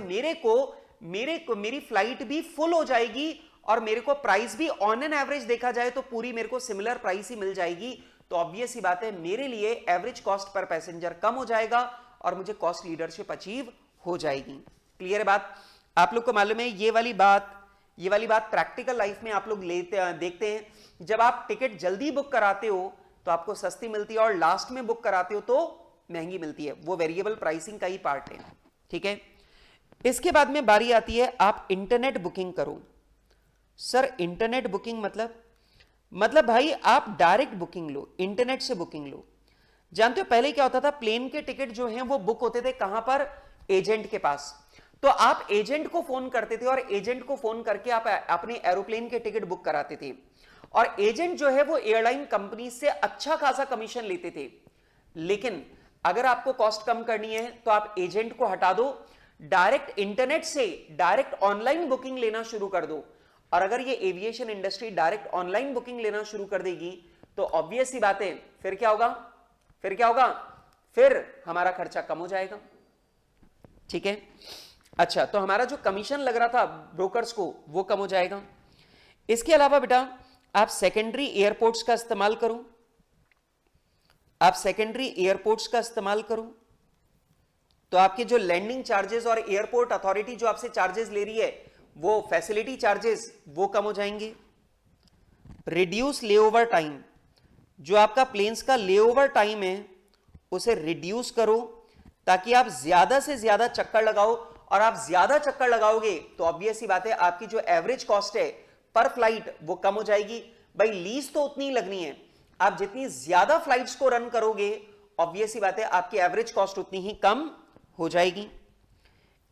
मेरी फ्लाइट भी फुल हो जाएगी और मेरे को प्राइस भी ऑन एन एवरेज देखा जाए तो पूरी मेरे को सिमिलर प्राइस ही मिल जाएगी। तो ऑब्वियस ही बात है मेरे लिए एवरेज कॉस्ट पर पैसेंजर कम हो जाएगा और मुझे कॉस्ट लीडरशिप अचीव हो जाएगी। क्लियर है बात? आप लोग को मालूम है ये वाली बात ये वाली बात प्रैक्टिकल लाइफ में आप लोग देखते हैं, जब आप टिकट जल्दी बुक कराते हो तो आपको सस्ती मिलती है और लास्ट में बुक कराते हो तो महंगी मिलती है। वो वेरिएबल प्राइसिंग का ही पार्ट है, ठीक है। इसके बाद में बारी आती है आप इंटरनेट बुकिंग करो। सर इंटरनेट बुकिंग मतलब भाई आप डायरेक्ट बुकिंग लो, इंटरनेट से बुकिंग लो। जानते हो पहले क्या होता था, प्लेन के टिकट जो हैं वो बुक होते थे कहां पर, एजेंट के पास। तो आप एजेंट को फोन करते थे और एजेंट को फोन करके आप अपने एरोप्लेन के टिकट बुक कराते थे, और एजेंट जो है वो एयरलाइन कंपनी से अच्छा खासा कमीशन लेते थे। लेकिन अगर आपको कॉस्ट कम करनी है तो आप एजेंट को हटा दो, डायरेक्ट इंटरनेट से डायरेक्ट ऑनलाइन बुकिंग लेना शुरू कर दो। और अगर ये aviation industry direct online booking लेना शुरू कर देगी तो ऑब्वियस सी बात है, फिर क्या होगा, फिर हमारा खर्चा कम हो जाएगा, ठीक है। अच्छा, तो हमारा जो कमीशन लग रहा था ब्रोकर्स को वो कम हो जाएगा। इसके अलावा बेटा आप सेकेंडरी एयरपोर्ट्स का इस्तेमाल करो, तो आपके जो लैंडिंग चार्जेस और एयरपोर्ट अथॉरिटी जो आपसे चार्जेस ले रही है वो फैसिलिटी चार्जेस वो कम हो जाएंगे। रिड्यूस लेओवर टाइम, जो आपका प्लेन्स का लेओवर टाइम है उसे रिड्यूस करो ताकि आप ज्यादा से ज्यादा चक्कर लगाओ, और आप ज्यादा चक्कर लगाओगे तो ऑब्वियस सी बात है आपकी जो एवरेज कॉस्ट है पर फ्लाइट वो कम हो जाएगी। भाई लीज तो उतनी ही लगनी है, आप जितनी ज्यादा फ्लाइट्स को रन करोगे ऑब्वियस सी बात है आपकी एवरेज कॉस्ट उतनी ही कम हो जाएगी।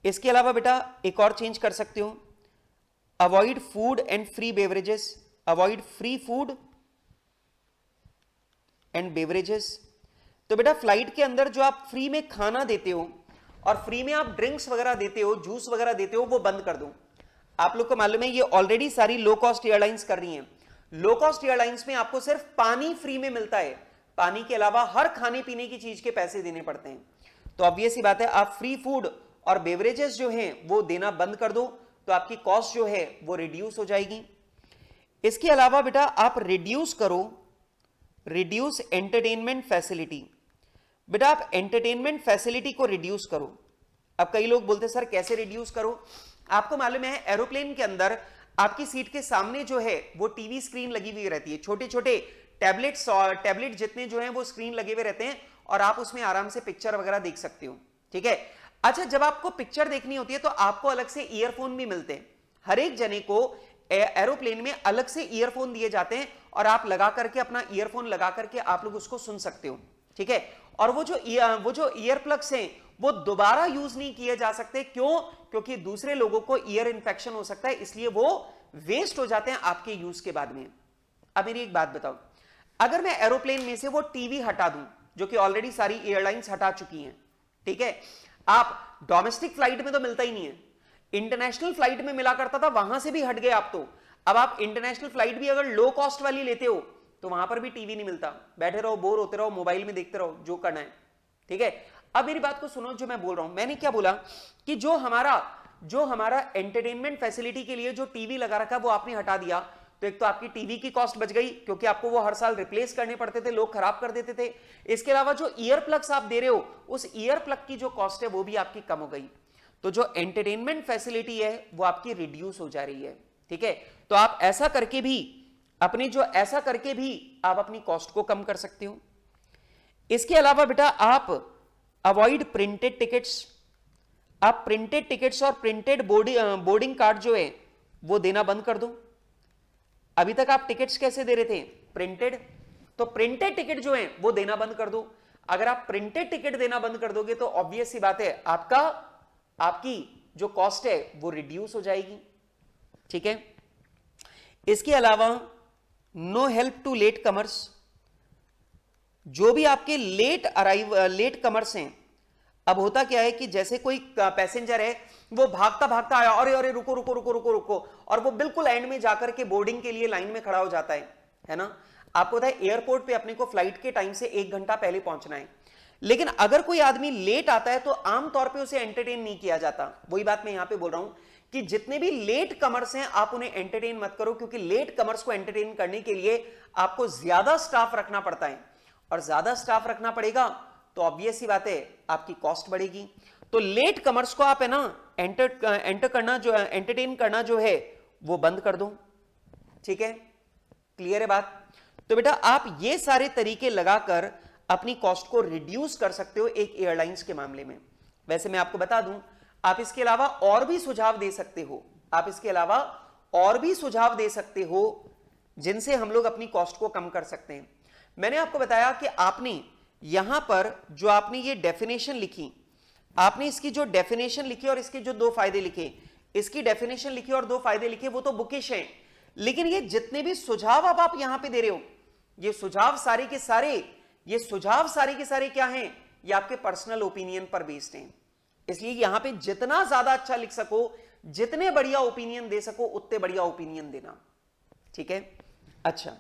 इसके अलावा बेटा एक और चेंज कर सकते हो, avoid food and free beverages, avoid free food and beverages. तो बेटा फ्लाइट के अंदर जो आप फ्री में खाना देते हो और फ्री में आप ड्रिंक्स वगैरह देते हो, जूस वगैरह देते हो, वो बंद कर दो। आप लोग को मालूम है ये ऑलरेडी सारी लो कॉस्ट एयरलाइंस कर रही हैं। लो कॉस्ट एयरलाइंस में आपको सिर्फ पानी फ्री में मिलता है, पानी के अलावा हर खाने पीने की चीज के पैसे देने पड़ते हैं। तो ऑब्वियस सी बात है आप फ्री फूड और बेवरेजेस जो हैं वो देना बंद कर दो, तो आपकी कॉस्ट जो है वो रिड्यूस हो जाएगी। इसके अलावा बेटा आप रिड्यूस करो, रिड्यूस एंटरटेनमेंट फैसिलिटी। बेटा आप एंटरटेनमेंट फैसिलिटी को रिड्यूस करो। अब कई लोग बोलते हैं सर कैसे रिड्यूस करो, आपको मालूम है एरोप्लेन के अंदर आपकी सीट के सामने जो है वो टीवी स्क्रीन लगी हुई रहती है, छोटे छोटे टैबलेट जितने जो हैं वो स्क्रीन लगे हुए रहते हैं और आप उसमें आराम से पिक्चर वगैरह देख सकते हो, ठीक है। अच्छा, जब आपको पिक्चर देखनी होती है तो आपको अलग से ईयरफोन भी मिलते हैं, हर एक जने को एरोप्लेन में अलग से ईयरफोन दिए जाते हैं और आप लगा करके अपना ईयरफोन लगा करके आप लोग उसको सुन सकते हो, ठीक है। और वो जो ईयर प्लग्स हैं वो दोबारा यूज नहीं किए जा सकते, क्यों, क्योंकि दूसरे लोगों को ईयर इंफेक्शन हो सकता है, इसलिए वो वेस्ट हो जाते हैं आपके यूज के बाद में। अब मेरी एक बात बताओ, अगर मैं एरोप्लेन में से वो टीवी हटा दूं जो कि ऑलरेडी सारी एयरलाइंस हटा चुकी हैं, ठीक है, आप डोमेस्टिक फ्लाइट में तो मिलता ही नहीं है, इंटरनेशनल फ्लाइट में मिला करता था, वहां से भी हट गए आप तो। अब आप इंटरनेशनल फ्लाइट भी अगर लो कॉस्ट वाली लेते हो तो वहां पर भी टीवी नहीं मिलता, बैठे रहो, बोर होते रहो, मोबाइल में देखते रहो, जो करना है, ठीक है। अब मेरी बात को सुनो, जो मैं बोल रहा हूं, मैंने क्या बोला कि जो हमारा एंटरटेनमेंट फैसिलिटी के लिए जो टीवी लगा रखा वो आपने हटा दिया, तो एक तो आपकी टीवी की कॉस्ट बच गई क्योंकि आपको वो हर साल रिप्लेस करने पड़ते थे, लोग खराब कर देते थे। इसके अलावा जो ईयर प्लग्स आप दे रहे हो उस ईयर प्लग की जो कॉस्ट है वो भी आपकी कम हो गई, तो जो एंटरटेनमेंट फैसिलिटी है वो आपकी रिड्यूस हो जा रही है, ठीक है। तो आप ऐसा करके भी आप अपनी कॉस्ट को कम कर सकते हो। इसके अलावा बेटा आप अवॉइड प्रिंटेड टिकट्स, आप प्रिंटेड टिकट्स और प्रिंटेड बोर्डिंग कार्ड जो है वो देना बंद कर दो। अभी तक आप टिकट्स कैसे दे रहे थे, प्रिंटेड, तो प्रिंटेड टिकट जो है वो देना बंद कर दो। अगर आप प्रिंटेड टिकट देना बंद कर दोगे तो ऑब्वियस सी बात है आपकी जो कॉस्ट है वो रिड्यूस हो जाएगी, ठीक है। इसके अलावा no help to latecomers, जो भी आपके लेट कमर्स हैं। अब होता क्या है कि जैसे कोई पैसेंजर है वो भागता भागता आया, अरे अरे रुको रुको रुको रुको रुको, और वो बिल्कुल एंड में जाकर के बोर्डिंग के लिए लाइन में खड़ा हो जाता है ना। आपको पता है एयरपोर्ट पे अपने को फ्लाइट के टाइम से 1 घंटा पहले पहुंचना है, लेकिन अगर कोई आदमी लेट आता है तो आमतौर पे उसे एंटरटेन नहीं किया जाता। वही बात मैं यहां पे बोल रहा हूं कि जितने भी लेट कमर्स हैं आप उन्हें एंटरटेन मत करो, क्योंकि लेट कमर्स को एंटरटेन करने के लिए आपको ज्यादा स्टाफ रखना पड़ता है, और ज्यादा स्टाफ रखना पड़ेगा तो ऑब्वियस सी बात है आपकी कॉस्ट बढ़ेगी। तो लेट कमर्स को आप है ना एंटरटेन करना जो है वो बंद कर दो। ठीक है, क्लियर है बात? तो बेटा आप ये सारे तरीके लगाकर अपनी कॉस्ट को रिड्यूस कर सकते हो एक एयरलाइंस के मामले में। वैसे मैं आपको बता दूं, आप इसके अलावा और भी सुझाव दे सकते हो, आप इसके अलावा और भी सुझाव दे सकते हो जिनसे हम लोग अपनी कॉस्ट को कम कर सकते हैं। मैंने आपको बताया कि आपने यहां पर जो आपने ये डेफिनेशन लिखी, आपने इसकी जो डेफिनेशन लिखी और इसके जो 2 फायदे लिखे, इसकी डेफिनेशन लिखी और 2 फायदे लिखे, वो तो बुकिश हैं, लेकिन ये जितने भी सुझाव अब आप यहां पे दे रहे हो, ये सुझाव सारे के सारे क्या हैं? ये आपके पर्सनल ओपिनियन पर बेस्ड हैं। इसलिए यहां पे जितना ज्यादा अच्छा लिख सको, जितने बढ़िया ओपिनियन दे सको, उतने बढ़िया ओपिनियन देना। ठीक है, अच्छा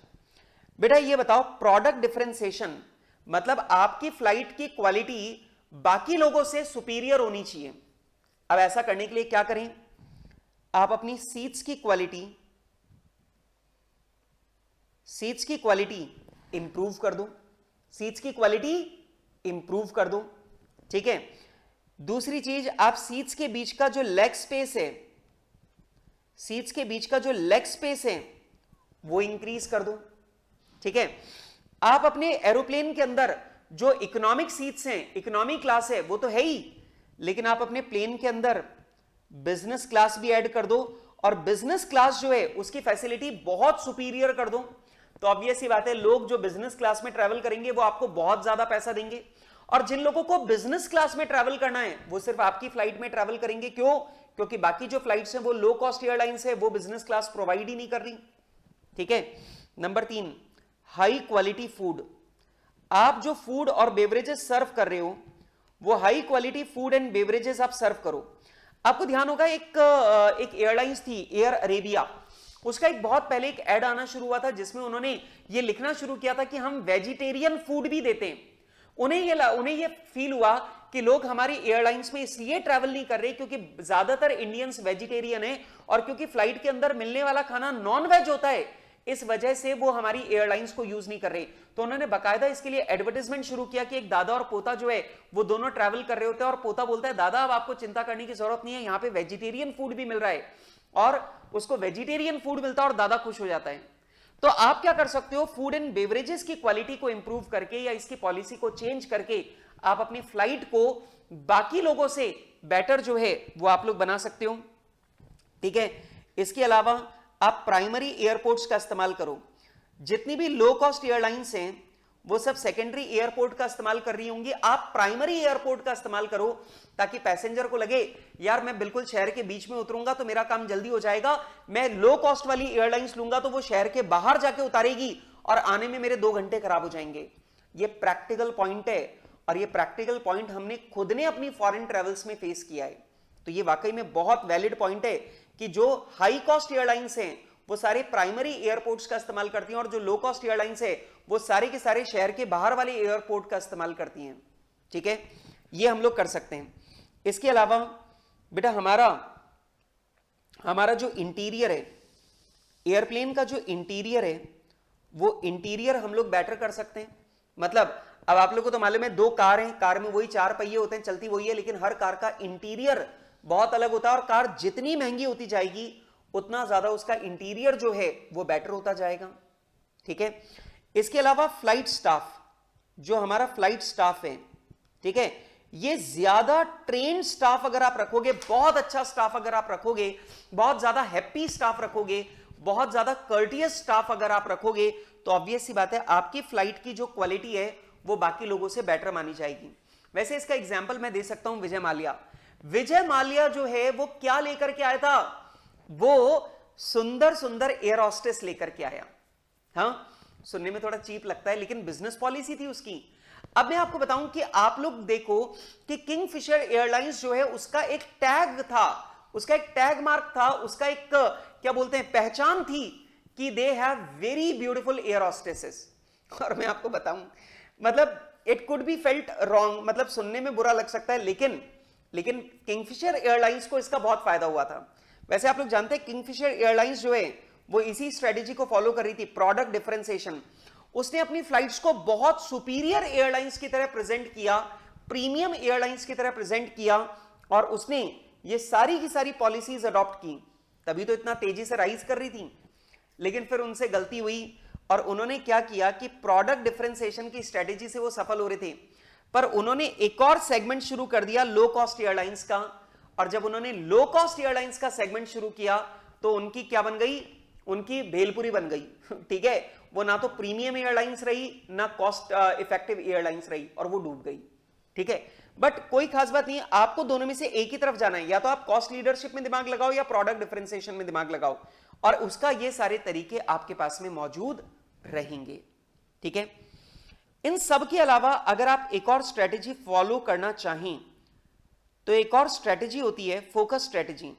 बेटा ये बताओ, प्रोडक्ट डिफरेंशिएशन मतलब आपकी फ्लाइट की क्वालिटी बाकी लोगों से सुपीरियर होनी चाहिए। अब ऐसा करने के लिए क्या करें? आप अपनी सीट्स की क्वालिटी इंप्रूव कर दो, सीट्स की क्वालिटी इंप्रूव कर दो। ठीक है, दूसरी चीज, आप सीट्स के बीच का जो लेग स्पेस है वो इंक्रीज कर दो। ठीक है, आप अपने एरोप्लेन के अंदर जो इकोनॉमिक सीट्स हैं, इकोनॉमी क्लास है वो तो है ही, लेकिन आप अपने प्लेन के अंदर बिजनेस क्लास भी ऐड कर दो, और बिजनेस क्लास जो है उसकी फैसिलिटी बहुत सुपीरियर कर दो। तो ऑब्वियस सी बात है, लोग जो बिजनेस क्लास में ट्रैवल करेंगे वो आपको बहुत ज्यादा पैसा देंगे, और जिन लोगों को बिजनेस क्लास में ट्रैवल करना है वो सिर्फ आपकी फ्लाइट में ट्रैवल करेंगे। क्यों? क्योंकि बाकी जो फ्लाइट्स हैं वो लो कॉस्ट एयरलाइंस है, वो बिजनेस क्लास प्रोवाइड ही नहीं कर रही। ठीक है, नंबर 3, हाई क्वालिटी फूड। आप जो फूड और बेवरेजेस सर्व कर रहे हो वो high quality food and beverages आप सर्व करो। आपको ध्यान होगा एक एयरलाइंस थी एयर अरेबिया, उसका एक बहुत पहले एक ऐड आना शुरू हुआ था जिसमें उन्होंने ये लिखना शुरू किया था कि हम वेजिटेरियन फूड भी देते हैं। उन्हें ये फील हुआ कि लोग हमारी एयरलाइंस में इसलिए ट्रैवल नहीं कर रहे क्योंकि ज्यादातर इंडियंस वेजिटेरियन है, और क्योंकि फ्लाइट के अंदर मिलने वाला खाना नॉन वेज होता है, इस वजह से वो हमारी एयरलाइंस को यूज नहीं कर रहे। तो उन्होंने बाकायदा इसके लिए एडवर्टाइजमेंट शुरू किया कि एक दादा और पोता जो है वो दोनों ट्रैवल कर रहे होते हैं, और पोता बोलता है दादा अब आपको चिंता करने की जरूरत नहीं है, यहाँ पे वेजिटेरियन फूड भी मिल रहा है, और उसको वेजिटेरियन फूड मिलता है और दादा खुश हो जाता है। तो आप क्या कर सकते हो, फूड एंड बेवरेजेस की क्वालिटी को इंप्रूव करके या इसकी पॉलिसी को चेंज करके आप अपनी फ्लाइट को बाकी लोगों से बेटर जो है वो आप लोग बना सकते हो। ठीक है, इसके अलावा आप प्राइमरी एयरपोर्ट्स का इस्तेमाल करो। जितनी भी लो कॉस्ट एयरलाइंस हैं वो सब सेकेंडरी एयरपोर्ट का इस्तेमाल कर रही होंगी, आप प्राइमरी एयरपोर्ट का इस्तेमाल करो ताकि पैसेंजर को लगे यार मैं बिल्कुल शहर के बीच में उतरूंगा तो मेरा काम जल्दी हो जाएगा, मैं लो कॉस्ट वाली एयरलाइंस लूंगा तो वो शहर के बाहर जाके उतारेगी और आने में मेरे 2 घंटे खराब हो जाएंगे। ये प्रैक्टिकल पॉइंट है, और ये प्रैक्टिकल पॉइंट हमने खुद ने अपनी फॉरेन ट्रेवल्स में फेस किया है। तो ये वाकई में बहुत वैलिड पॉइंट है कि जो हाई कॉस्ट एयरलाइंस हैं वो सारे प्राइमरी एयरपोर्ट्स का इस्तेमाल करती हैं, और जो लो कॉस्ट एयरलाइंस है वो सारे के सारे शहर के बाहर वाले एयरपोर्ट का इस्तेमाल करती हैं। ठीक है, ये हम लोग कर सकते हैं। इसके अलावा बेटा हमारा जो इंटीरियर है, एयरप्लेन का जो इंटीरियर है वो इंटीरियर हम लोग बेटर कर सकते हैं। मतलब अब आप लोगों को तो मालूम है 2 कार हैं, कार में वही 4 पहिए होते हैं, चलती वही है, लेकिन हर कार का इंटीरियर बहुत अलग होता है, और कार जितनी महंगी होती जाएगी उतना ज्यादा उसका इंटीरियर जो है वो बेटर होता जाएगा। ठीक है, इसके अलावा फ्लाइट स्टाफ, जो हमारा फ्लाइट स्टाफ है, ठीक है, ये ज्यादा ट्रेन्ड स्टाफ अगर आप रखोगे, बहुत अच्छा स्टाफ अगर आप रखोगे, बहुत ज्यादा हैप्पी स्टाफ रखोगे, बहुत ज्यादा कर्टियस स्टाफ अगर आप रखोगे, तो ऑब्वियस सी बात है आपकी फ्लाइट की जो क्वालिटी है वो बाकी लोगों से बेटर मानी जाएगी। वैसे इसका एग्जाम्पल मैं दे सकता हूं विजय माल्या जो है वो क्या लेकर के आया था, वो सुंदर सुंदर एयर होस्टेस लेकर के आया। हाँ, सुनने में थोड़ा चीप लगता है लेकिन बिजनेस पॉलिसी थी उसकी। अब मैं आपको बताऊं कि आप लोग देखो कि किंगफिशर एयरलाइंस जो है उसका एक टैग था, उसका एक टैग मार्क था, उसका एक क्या बोलते हैं पहचान थी कि they have very beautiful air hostesses. और मैं आपको बताऊं मतलब it could be felt wrong, मतलब सुनने में बुरा लग सकता है, लेकिन किंगफिशर एयरलाइंस को इसका बहुत फायदा हुआ था। वैसे आप लोग जानते हैं किंगफिशर एयरलाइंस जो है वो इसी स्ट्रेटेजी को फॉलो कर रही थी, प्रोडक्ट डिफरेंशिएशन। उसने अपनी फ्लाइट्स को बहुत सुपीरियर एयरलाइंस की तरह प्रेजेंट किया, प्रीमियम एयरलाइंस की तरह प्रेजेंट किया, और उसने ये सारी की सारी पॉलिसीज अडॉप्ट की। तभी तो इतना तेजी से राइज कर रही थी। लेकिन फिर उनसे गलती हुई और उन्होंने क्या किया कि प्रोडक्ट डिफरेंशिएशन की स्ट्रेटेजी से वो सफल हो रहे थे, पर उन्होंने एक और सेगमेंट शुरू कर दिया लो कॉस्ट एयरलाइंस का। और जब उन्होंने लो कॉस्ट एयरलाइंस का सेगमेंट शुरू किया तो उनकी क्या बन गई, उनकी भेलपुरी बन गई। ठीक है, वो ना तो प्रीमियम एयरलाइंस रही ना कॉस्ट इफेक्टिव एयरलाइंस रही और वो डूब गई। ठीक है, बट कोई खास बात नहीं है, आपको दोनों में से एक ही तरफ जाना है, या तो आप कॉस्ट लीडरशिप में दिमाग लगाओ या प्रोडक्ट डिफरेंशिएशन में दिमाग लगाओ, और उसका ये सारे तरीके आपके पास में मौजूद रहेंगे। ठीक है, इन सब के अलावा अगर आप एक और स्ट्रेटेजी फॉलो करना चाहें तो एक और स्ट्रेटेजी होती है फोकस स्ट्रेटेजी।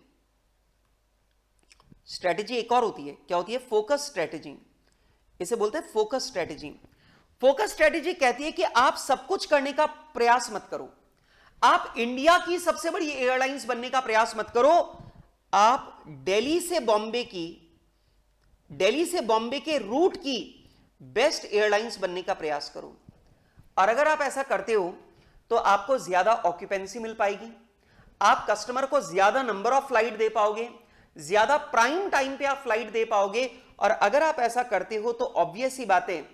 स्ट्रेटेजी एक और होती है, क्या होती है? Focus strategy. इसे बोलते हैं फोकस स्ट्रेटेजी। फोकस स्ट्रेटेजी कहती है कि आप सब कुछ करने का प्रयास मत करो, आप इंडिया की सबसे बड़ी एयरलाइंस बनने का प्रयास मत करो, आप दिल्ली से बॉम्बे के रूट की बेस्ट एयरलाइंस बनने का प्रयास करो। और अगर आप ऐसा करते हो तो आपको ज्यादा ऑक्यूपेंसी मिल पाएगी, आप कस्टमर को ज्यादा नंबर ऑफ फ्लाइट दे पाओगे, ज्यादा प्राइम टाइम पे आप फ्लाइट दे पाओगे। और अगर आप ऐसा करते हो तो ऑब्वियस सी बात है,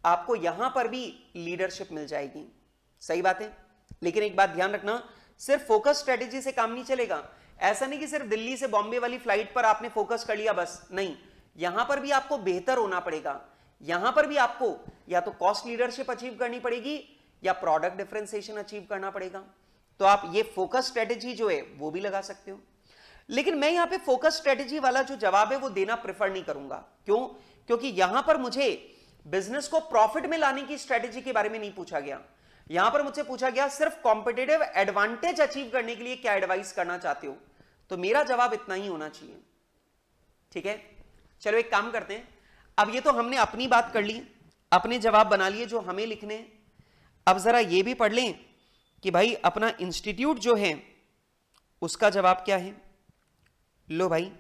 आपको यहां पर भी लीडरशिप मिल जाएगी। सही बात है, लेकिन एक बात ध्यान रखना, सिर्फ फोकस स्ट्रेटेजी से काम नहीं चलेगा। ऐसा नहीं कि सिर्फ दिल्ली से बॉम्बे वाली फ्लाइट पर आपने फोकस कर लिया बस, नहीं, यहां पर भी आपको बेहतर होना पड़ेगा। यहां पर भी आपको या तो कॉस्ट लीडरशिप अचीव करनी पड़ेगी या प्रोडक्ट डिफरेंशिएशन अचीव करना पड़ेगा। तो आप ये फोकस स्ट्रेटेजी जो है वो भी लगा सकते हो। लेकिन मैं यहां पे फोकस स्ट्रेटेजी वाला जो जवाब है वो देना प्रेफर नहीं करूंगा। क्यों? क्योंकि यहां पर मुझे बिजनेस को प्रॉफिट में लाने की स्ट्रेटेजी के बारे में नहीं पूछा गया। यहां पर मुझसे पूछा गया सिर्फ कॉम्पिटिटिव एडवांटेज अचीव करने के लिए क्या एडवाइस करना चाहते हो। तो मेरा जवाब इतना ही होना चाहिए। ठीक है, चलो एक काम करते हैं, अब ये तो हमने अपनी बात कर ली, अपने जवाब बना लिए जो हमें लिखने हैं। अब जरा ये भी पढ़ लें कि भाई अपना इंस्टीट्यूट जो है उसका जवाब क्या है। लो भाई,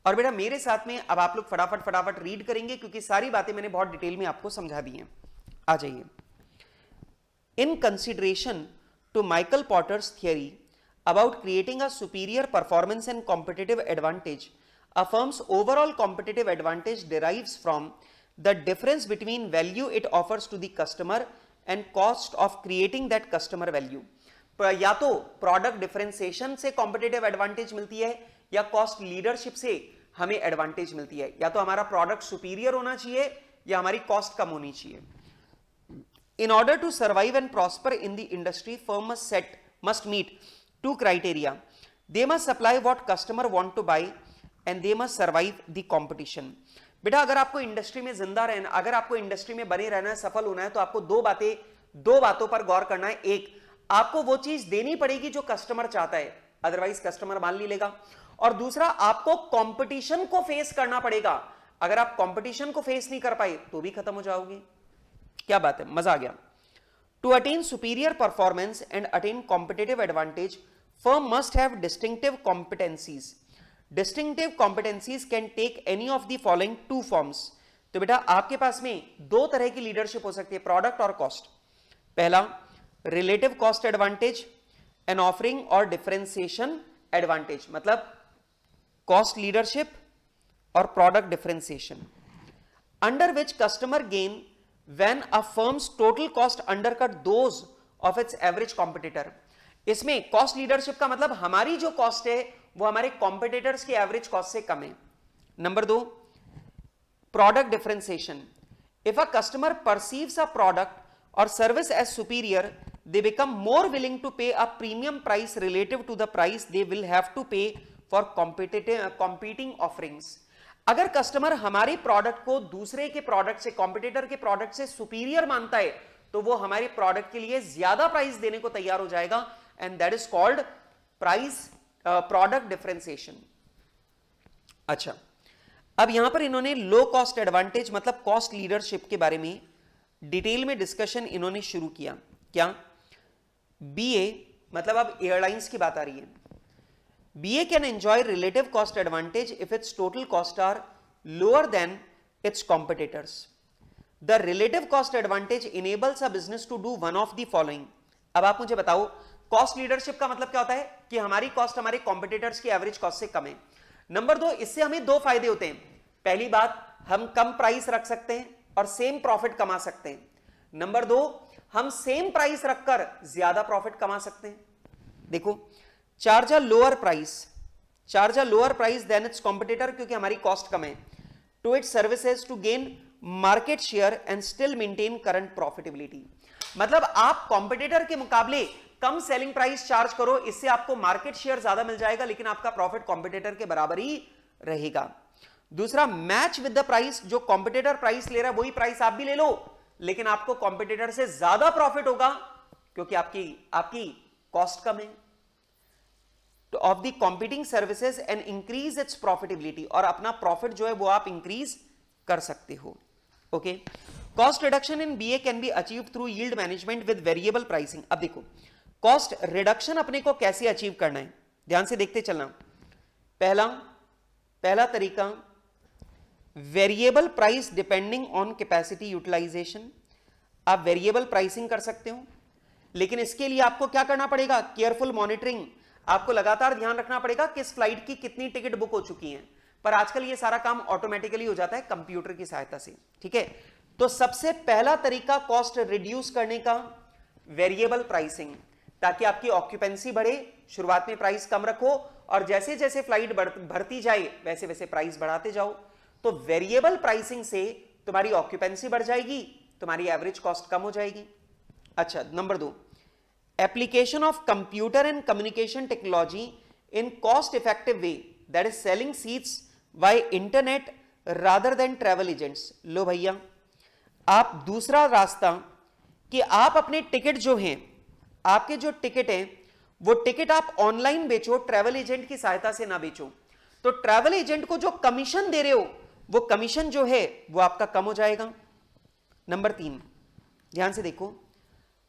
और बेटा मेरे साथ में अब आप लोग फटाफट रीड करेंगे क्योंकि सारी बातें मैंने बहुत डिटेल में आपको समझा दी हैं। आ जाइए। In consideration to Michael Porter's theory about creating a superior performance and competitive advantage, a firm's overall competitive advantage derives from the difference between value it offers to the customer and cost of creating that customer value। या तो product differentiation से competitive advantage मिलती है या cost leadership से हमें advantage मिलती है। या तो हमारा प्रोडक्ट सुपीरियर होना चाहिए या हमारी कॉस्ट कम होनी चाहिए। In order to survive and prosper in the industry, firm must meet two criteria. They must supply what customer want to buy and they must survive the competition। बेटा अगर आपको इंडस्ट्री में जिंदा रहना, अगर आपको इंडस्ट्री में बने रहना है, सफल होना है, तो आपको दो बातों पर गौर करना है। एक, आपको वो चीज देनी पड़ेगी जो कस्टमर चाहता है, अदरवाइज कस्टमर मान नहीं लेगा। और दूसरा, आपको कंपटीशन को फेस करना पड़ेगा। अगर आप कंपटीशन को फेस नहीं कर पाए तो भी खत्म हो जाओगे। क्या बात है, मजा आ गया। To attain superior performance and attain competitive advantage, firm must have distinctive competencies. Distinctive competencies can take any of the following two forms. तो बेटा आपके पास में दो तरह की लीडरशिप हो सकती है, प्रोडक्ट और कॉस्ट। पहला, relative cost advantage and offering और डिफरेंशिएशन एडवांटेज, मतलब कॉस्ट लीडरशिप और product differentiation, under which customer gain when a firms total cost undercut those of its average competitor. इसमें कॉस्ट लीडरशिप का मतलब हमारी जो कॉस्ट है वो हमारे कॉम्पिटिटर्स की एवरेज कॉस्ट से कम है। नंबर दो, product differentiation, if a customer perceives a product or service as superior, they become more willing to pay a premium price relative to the price they will have to pay for competing offerings। अगर customer हमारे product को दूसरे के product से, competitor के product से superior मानता है तो वो हमारे प्रोडक्ट के लिए ज्यादा प्राइस देने को तैयार हो जाएगा, and that is called price product differentiation. अच्छा, अब यहां पर इन्होंने लो कॉस्ट एडवांटेज मतलब कॉस्ट लीडरशिप के बारे में डिटेल में डिस्कशन इन्होंने शुरू किया। क्या? बीए, मतलब अब एयरलाइंस की बात आ रही है। BA can enjoy relative cost advantage if its total cost are lower than its competitors. The relative cost advantage enables a business to do one of the following. अब आप मुझे बताओ, कॉस्ट लीडरशिप का मतलब क्या होता है कि हमारी कॉस्ट हमारे कॉम्पिटिटर्स की एवरेज कॉस्ट से कम है। नंबर 2, इससे हमें 2 फायदे होते हैं। पहली बात, हम कम प्राइस रख सकते हैं और सेम प्रॉफिट कमा सकते हैं। नंबर 2, हम सेम प्राइस रखकर ज्यादा प्रॉफिट कमा सकते हैं। देखो, charge a lower price than its competitor, क्योंकि हमारी कॉस्ट कम है, to its services to gain market share and still maintain current profitability. मतलब आप कॉम्पिटिटर के मुकाबले कम सेलिंग प्राइस चार्ज करो, इससे आपको मार्केट शेयर ज्यादा मिल जाएगा, लेकिन आपका प्रॉफिट कॉम्पिटिटर के बराबर ही रहेगा। दूसरा, मैच विद द प्राइस, जो कॉम्पिटिटर प्राइस ले रहा है वही प्राइस आप भी ले लो, लेकिन आपको कॉम्पिटिटर से ज्यादा प्रॉफिट होगा, क्योंकि आपकी कॉस्ट कम है। तो of the competing services and increase its profitability, और अपना प्रॉफिट जो है वो आप इंक्रीज कर सकते हो। Okay, cost reduction in BA can be achieve through yield management with variable pricing. अब देखो, कॉस्ट रिडक्शन अपने को कैसे अचीव करना है, ध्यान से देखते चलना। पहला तरीका, variable price depending on capacity utilization. आप वेरिएबल प्राइसिंग कर सकते हो, लेकिन इसके लिए आपको क्या करना पड़ेगा, केयरफुल मॉनिटरिंग। आपको लगातार ध्यान रखना पड़ेगा किस फ्लाइट की कितनी टिकट बुक हो चुकी हैं। पर आजकल ये सारा काम ऑटोमेटिकली हो जाता है कंप्यूटर की सहायता से, ठीक है। तो सबसे पहला तरीका कॉस्ट रिड्यूस करने का, वेरिएबल प्राइसिंग, ताकि आपकी ऑक्यूपेंसी बढ़े। शुरुआत में प्राइस कम रखो और जैसे जैसे फ्लाइट बढ़ती जाए वैसे वैसे प्राइस बढ़ाते जाओ। तो वेरिएबल प्राइसिंग से तुम्हारी ऑक्यूपेंसी बढ़ जाएगी, तुम्हारी एवरेज कॉस्ट कम हो जाएगी। अच्छा, number 2, application of computer and communication technology in cost effective way, that is selling seats by internet rather than travel agents. लो भैया, आप दूसरा रास्ता कि आप अपने टिकट जो हैं, आपके जो टिकट हैं वो टिकट आप ऑनलाइन बेचो, ट्रैवल एजेंट की सहायता से ना बेचो। तो ट्रैवल एजेंट को जो कमीशन दे रहे हो वो कमीशन जो है वो आपका कम हो जाएगा। नंबर 3, ध्यान से देखो,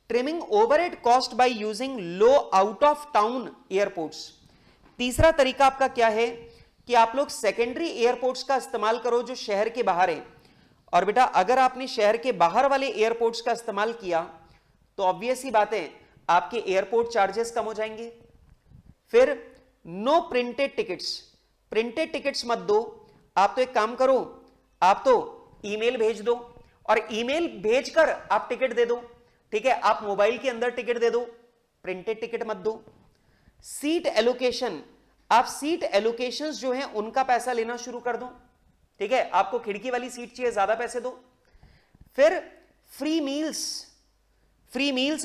trimming overhead cost by using low out of town airports. तीसरा तरीका आपका क्या है कि आप लोग सेकेंडरी एयरपोर्ट्स का इस्तेमाल करो जो शहर के बाहर है। और बेटा, अगर आपने शहर के बाहर वाले एयरपोर्ट्स का इस्तेमाल किया तो ऑब्वियस ही बात है आपके एयरपोर्ट चार्जेस कम हो जाएंगे। फिर नो प्रिंटेड टिकट्स मत दो। आप तो एक काम करो, आप तो ईमेल भेज दो और ईमेल भेजकर आप टिकट दे दो, ठीक है। आप मोबाइल के अंदर टिकट दे दो, प्रिंटेड टिकट मत दो। सीट एलोकेशन, आप सीट एलोकेशंस जो हैं उनका पैसा लेना शुरू कर दो, ठीक है। आपको खिड़की वाली सीट चाहिए, ज्यादा पैसे दो। फिर फ्री मील्स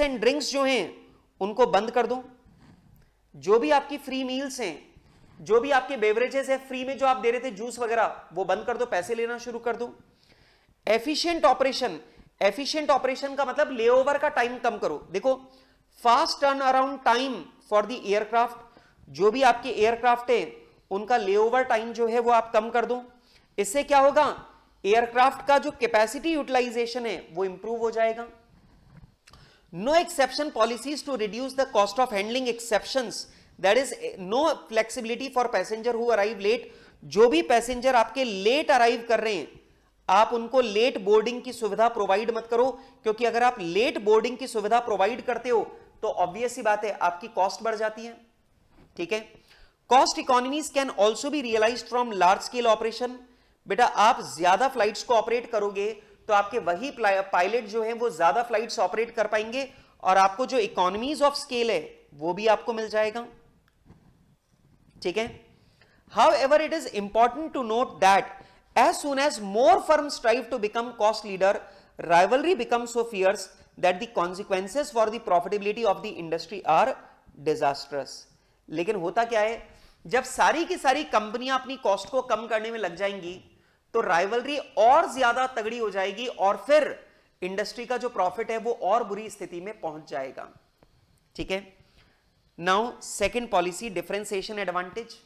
एंड ड्रिंक्स जो हैं उनको बंद कर दो। जो भी आपकी फ्री मील्स हैं, जो भी आपके बेवरेजेस है फ्री में जो आप दे रहे थे, जूस वगैरह, वो बंद कर दो, पैसे लेना शुरू कर दो। एफिशिएंट ऑपरेशन का मतलब लेओवर का टाइम कम करो। देखो, fast turn around time for the aircraft, जो भी आपके एयरक्राफ्ट है उनका लेओवर टाइम जो है वो आप कम कर दो। इससे क्या होगा, एयरक्राफ्ट का जो कैपेसिटी यूटिलाइजेशन है वो इंप्रूव हो जाएगा। No exception policies to reduce the cost of handling exceptions, that is no flexibility for passenger who arrive late. जो भी पैसेंजर आपके लेट अराइव कर रहे हैं, आप उनको लेट बोर्डिंग की सुविधा प्रोवाइड मत करो, क्योंकि अगर आप लेट बोर्डिंग की सुविधा प्रोवाइड करते हो तो ऑब्वियस सी बात है आपकी कॉस्ट बढ़ जाती है, ठीक है। Cost economies can also be realized from large scale operation. बेटा, आप ज्यादा फ्लाइट्स को ऑपरेट करोगे तो आपके वही पायलट जो हैं वो ज्यादा फ्लाइट्स ऑपरेट कर पाएंगे और आपको जो इकोनॉमीज ऑफ स्केल है वो भी आपको मिल जाएगा, ठीक है। However, it is important to note that as soon as more firms strive to become cost leader, rivalry becomes so fierce that the consequences for the profitability of the industry are disastrous. लेकिन होता क्या है, जब सारी की सारी कंपनियां अपनी कॉस्ट को कम करने में लग जाएंगी तो राइवलरी और ज्यादा तगड़ी हो जाएगी और फिर इंडस्ट्री का जो प्रॉफिट है वो और बुरी स्थिति में पहुंच जाएगा, ठीक है। Now second policy, differentiation advantage.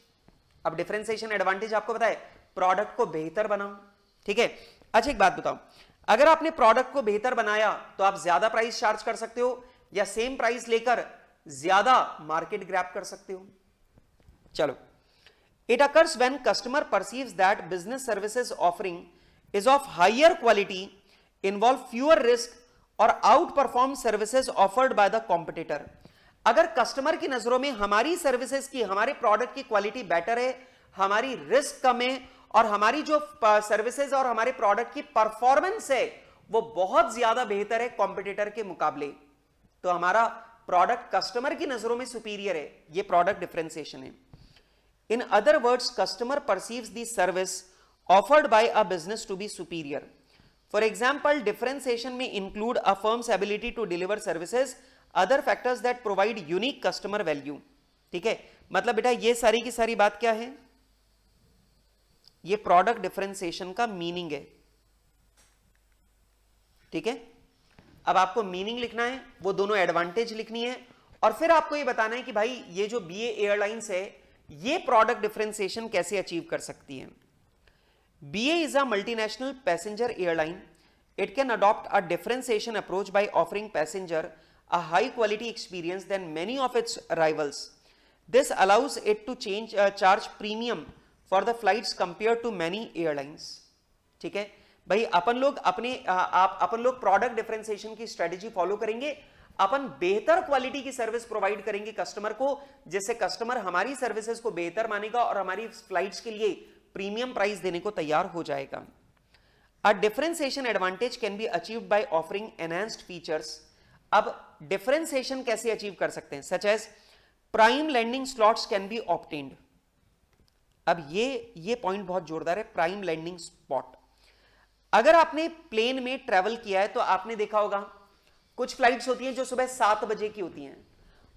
अब डिफरेंशिएशन एडवांटेज आपको पता है, प्रोडक्ट को बेहतर बनाओ, ठीक है। अच्छा, एक बात बताओ, अगर आपने प्रोडक्ट को बेहतर बनाया तो आप ज्यादा प्राइस चार्ज कर सकते हो या सेम प्राइस लेकर ज्यादा मार्केट ग्रैब कर सकते हो। चलो, it occurs when customer perceives that business services offering is of higher quality, involve fewer risk और out perform services offered by the competitor. अगर कस्टमर की नजरों में हमारी सर्विसेज की, हमारे प्रोडक्ट की क्वालिटी बेटर है, हमारी रिस्क कम है और हमारी जो सर्विसेज और हमारे प्रोडक्ट की परफॉर्मेंस है वो बहुत ज्यादा बेहतर है कॉम्पिटिटर के मुकाबले, तो हमारा प्रोडक्ट कस्टमर की नजरों में सुपीरियर है, ये प्रोडक्ट डिफरेंशिएशन है। In other words, customer perceives the service offered by a business to be superior. For example, differentiation में include a firm's ability to deliver services, other factors that provide unique customer value. ठीक है, मतलब बेटा ये सारी की सारी बात क्या है, ये प्रोडक्ट डिफरेंशिएशन का मीनिंग है। ठीक है, अब आपको मीनिंग लिखना है, वो दोनों एडवांटेज लिखनी है और फिर आपको ये बताना है कि भाई ये जो बीए एयरलाइंस है ये प्रोडक्ट डिफरेंशिएशन कैसे अचीव कर सकती है। BA is a multinational passenger airline. It can adopt a differentiation approach by offering passenger a high quality experience than many of its rivals. This allows it to charge premium for the flights compared to many airlines. ठीक है भाई, अपन लोग product differentiation की strategy follow करेंगे, अपन बेहतर quality की service provide करेंगे customer को, जिससे कस्टमर हमारी सर्विसेज को बेहतर मानेगा और हमारी फ्लाइट्स के लिए प्रीमियम प्राइस देने को तैयार हो जाएगा। A differentiation advantage can be achieved by offering enhanced features. अब डिफरेंशिएशन कैसे अचीव कर सकते हैं, such as prime landing slots can be obtained. अब ये पॉइंट बहुत जोरदार है, प्राइम लैंडिंग स्पॉट। अगर आपने प्लेन में ट्रेवल किया है तो आपने देखा होगा कुछ फ्लाइट्स होती हैं जो सुबह 7 बजे की होती हैं,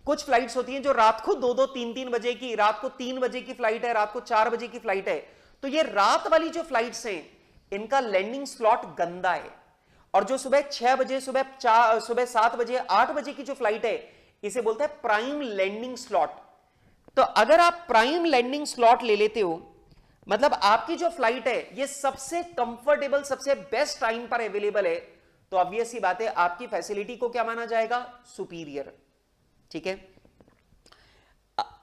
कुछ फ्लाइट्स होती हैं जो रात को 2-2, 3-3 बजे की, रात को 3 बजे की फ्लाइट है, रात को 4 बजे की फ्लाइट है। तो ये रात वाली जो फ्लाइट्स हैं इनका लैंडिंग स्लॉट गंदा है, और जो सुबह 6 बजे, सुबह 7 बजे, 8 बजे की जो फ्लाइट है इसे बोलते हैं प्राइम लैंडिंग स्लॉट। तो अगर आप प्राइम लैंडिंग स्लॉट ले लेते हो, मतलब आपकी जो फ्लाइट है ये सबसे कंफर्टेबल, सबसे बेस्ट टाइम पर अवेलेबल है, तो ऑब्वियस सी बात है आपकी फैसिलिटी को क्या माना जाएगा, सुपीरियर। ठीक है,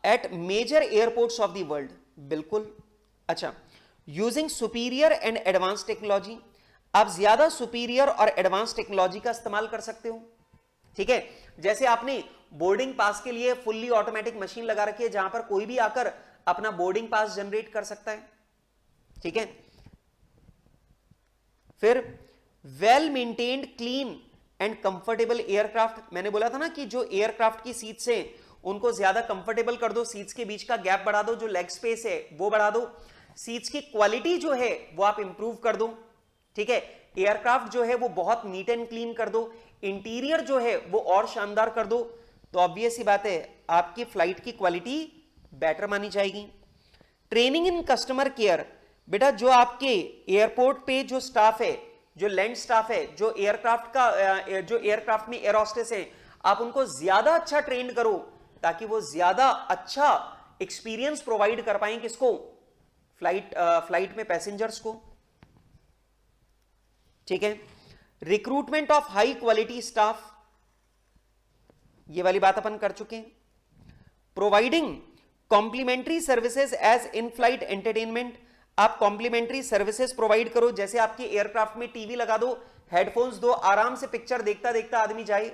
at major airports of the world, बिल्कुल। अच्छा, using superior and advance technology, आप ज्यादा सुपीरियर और एडवांस टेक्नोलॉजी का इस्तेमाल कर सकते हो। ठीक है, जैसे आपने बोर्डिंग पास के लिए फुल्ली ऑटोमेटिक मशीन लगा रखी है जहां पर कोई भी आकर अपना बोर्डिंग पास जनरेट कर सकता है। ठीक है, फिर well maintained, clean and comfortable aircraft. मैंने बोला था ना कि जो एयरक्राफ्ट की सीट्स हैं उनको ज्यादा कंफर्टेबल कर दो, सीट्स के बीच का गैप बढ़ा दो, जो लेग स्पेस है वो बढ़ा दो, सीट्स की क्वालिटी जो है वो आप इंप्रूव कर दो। ठीक है, एयरक्राफ्ट जो है वो बहुत नीट एंड क्लीन कर दो, इंटीरियर जो है वो और शानदार कर दो, तो ऑब्वियस सी बात है आपकी फ्लाइट की क्वालिटी बेटर मानी जाएगी। ट्रेनिंग इन कस्टमर केयर, बेटा जो आपके एयरपोर्ट पे जो स्टाफ है, जो लैंड स्टाफ है, जो एयरक्राफ्ट में एयर होस्टेस है, आप उनको ज्यादा अच्छा ट्रेन करो ताकि वो ज्यादा अच्छा एक्सपीरियंस प्रोवाइड कर पाएं, किसको, फ्लाइट में पैसेंजर्स को। ठीक है, recruitment of high quality staff, ये वाली बात अपन कर चुके हैं। Providing complimentary services as in flight entertainment, आप कॉम्प्लीमेंट्री सर्विसेज प्रोवाइड करो, जैसे आपकी एयरक्राफ्ट में टीवी लगा दो, हेडफोन्स दो, आराम से पिक्चर देखता देखता आदमी जाए।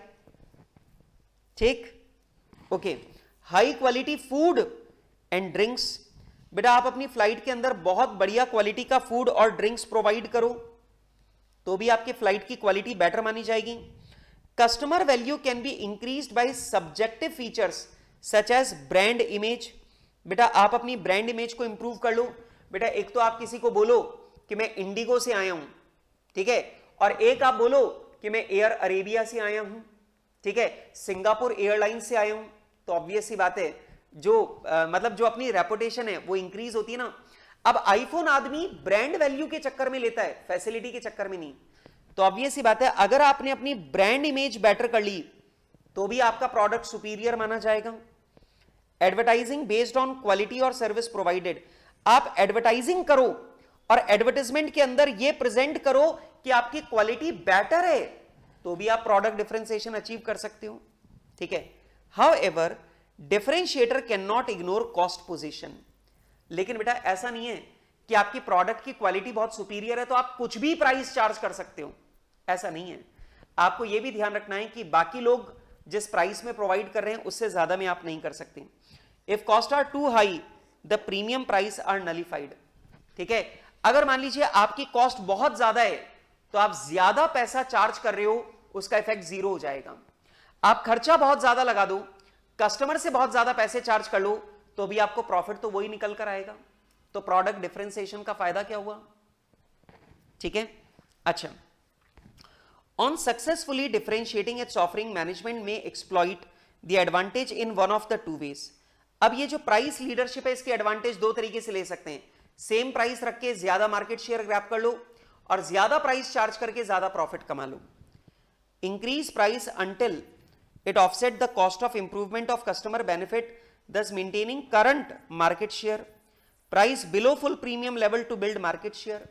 ठीक, okay. High quality food and drinks, बेटा आप अपनी फ्लाइट के अंदर बहुत बढ़िया क्वालिटी का फूड और ड्रिंक्स प्रोवाइड करो तो भी आपकी फ्लाइट की क्वालिटी बेटर मानी जाएगी। Customer value can be increased by subjective features such as brand image, बेटा आप अपनी ब्रांड इमेज को इंप्रूव कर लो। बेटा एक तो आप किसी को बोलो कि मैं इंडिगो से आया हूं, ठीक है, और एक आप बोलो कि मैं एयर अरेबिया से आया हूं, ठीक है, सिंगापुर एयरलाइंस से आया हूं, तो ऑब्वियस सी बात है जो मतलब जो अपनी रेपुटेशन है वो इंक्रीज होती है ना। अब आईफोन आदमी ब्रांड वैल्यू के चक्कर में लेता है, फैसिलिटी के चक्कर में नहीं, तो ऑब्वियस सी बात है अगर आपने अपनी ब्रांड इमेज बेटर कर ली तो भी आपका प्रोडक्ट सुपीरियर माना जाएगा। एडवर्टाइजिंग बेस्ड ऑन क्वालिटी और सर्विस प्रोवाइडेड, आप एडवर्टाइजिंग करो और एडवर्टाइजमेंट के अंदर ये प्रेजेंट करो कि आपकी क्वालिटी बेटर है तो भी आप प्रोडक्ट डिफरेंशिएशन अचीव कर सकते हो। ठीक है, however differentiator can not ignore cost position, लेकिन बेटा ऐसा नहीं है कि आपकी प्रोडक्ट की क्वालिटी बहुत सुपीरियर है तो आप कुछ भी प्राइस चार्ज कर सकते हो, ऐसा नहीं है। आपको यह भी ध्यान रखना है कि बाकी लोग जिस प्राइस में प्रोवाइड कर रहे हैं उससे ज्यादा में आप नहीं कर सकते। If cost are too high the premium price are nullified. ठीक है, अगर मान लीजिए आपकी कॉस्ट बहुत ज्यादा है तो आप ज्यादा पैसा चार्ज कर रहे हो, उसका इफेक्ट जीरो हो जाएगा। आप खर्चा बहुत ज्यादा लगा दो, कस्टमर से बहुत ज्यादा पैसे चार्ज कर लो, तो भी आपको प्रॉफिट तो वही निकल कर आएगा। तो प्रोडक्ट डिफरेंशिएशन का फायदा क्या हुआ? ठीक है, अच्छा, on successfully differentiating its offering management में exploit the advantage in one of the two ways. अब ये जो प्राइस लीडरशिप है, इसके एडवांटेज दो तरीके से ले सकते हैं। सेम प्राइस रख के ज्यादा मार्केट शेयर ग्रैब कर लो, और ज्यादा प्राइस चार्ज करके ज्यादा प्रॉफिट कमा लो। Increase price until it offset the cost of improvement of customer benefit, thus maintaining current market share. Price below full premium level to build market share.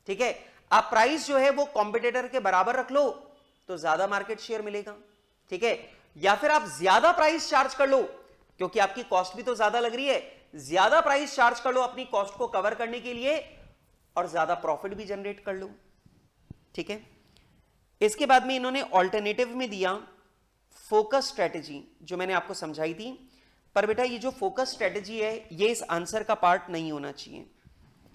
ठीक है, आप प्राइस जो है वो कॉम्पिटिटर के बराबर रख लो तो ज्यादा मार्केट शेयर मिलेगा। ठीक है, या फिर आप ज्यादा प्राइस चार्ज कर लो, क्योंकि आपकी कॉस्ट भी तो ज्यादा लग रही है, ज्यादा प्राइस चार्ज कर लो अपनी कॉस्ट को कवर करने के लिए, और ज्यादा प्रॉफिट भी जनरेट कर लो। ठीक है, इसके बाद में इन्होंने ऑल्टरनेटिव में दिया फोकस स्ट्रेटेजी, जो मैंने आपको समझाई थी। पर बेटा ये जो फोकस स्ट्रेटेजी है, ये इस आंसर का पार्ट नहीं होना चाहिए।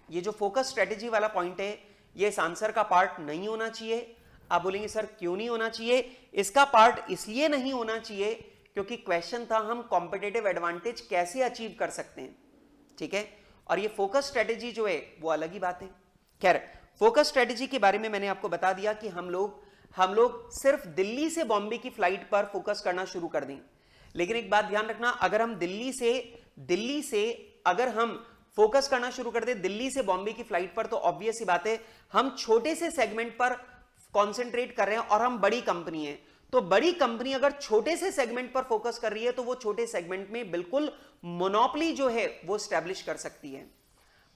ये जो फोकस स्ट्रेटेजी वाला पॉइंट है, ये इस आंसर का पार्ट नहीं होना चाहिए। आप बोलेंगे सर क्यों नहीं होना चाहिए? इसका पार्ट इसलिए नहीं होना चाहिए क्योंकि क्वेश्चन था हम कॉम्पिटिटिव एडवांटेज कैसे अचीव कर सकते हैं। ठीक है, और ये फोकस स्ट्रेटेजी जो है वो अलग ही बात है। खैर, फोकस स्ट्रेटेजी के बारे में मैंने आपको बता दिया कि हम लोग सिर्फ दिल्ली से बॉम्बे की फ्लाइट पर फोकस करना शुरू कर दें। लेकिन एक बात ध्यान रखना, अगर हम दिल्ली से अगर हम फोकस करना शुरू कर दे दिल्ली से बॉम्बे की फ्लाइट पर, तो ऑब्वियस सी बात है हम छोटे से सेगमेंट पर कॉन्सेंट्रेट कर रहे हैं, और हम बड़ी कंपनी है। तो बड़ी कंपनी अगर छोटे से सेगमेंट पर फोकस कर रही है तो वो छोटे सेगमेंट में बिल्कुल मोनोपोली जो है वो स्टैब्लिश कर सकती है।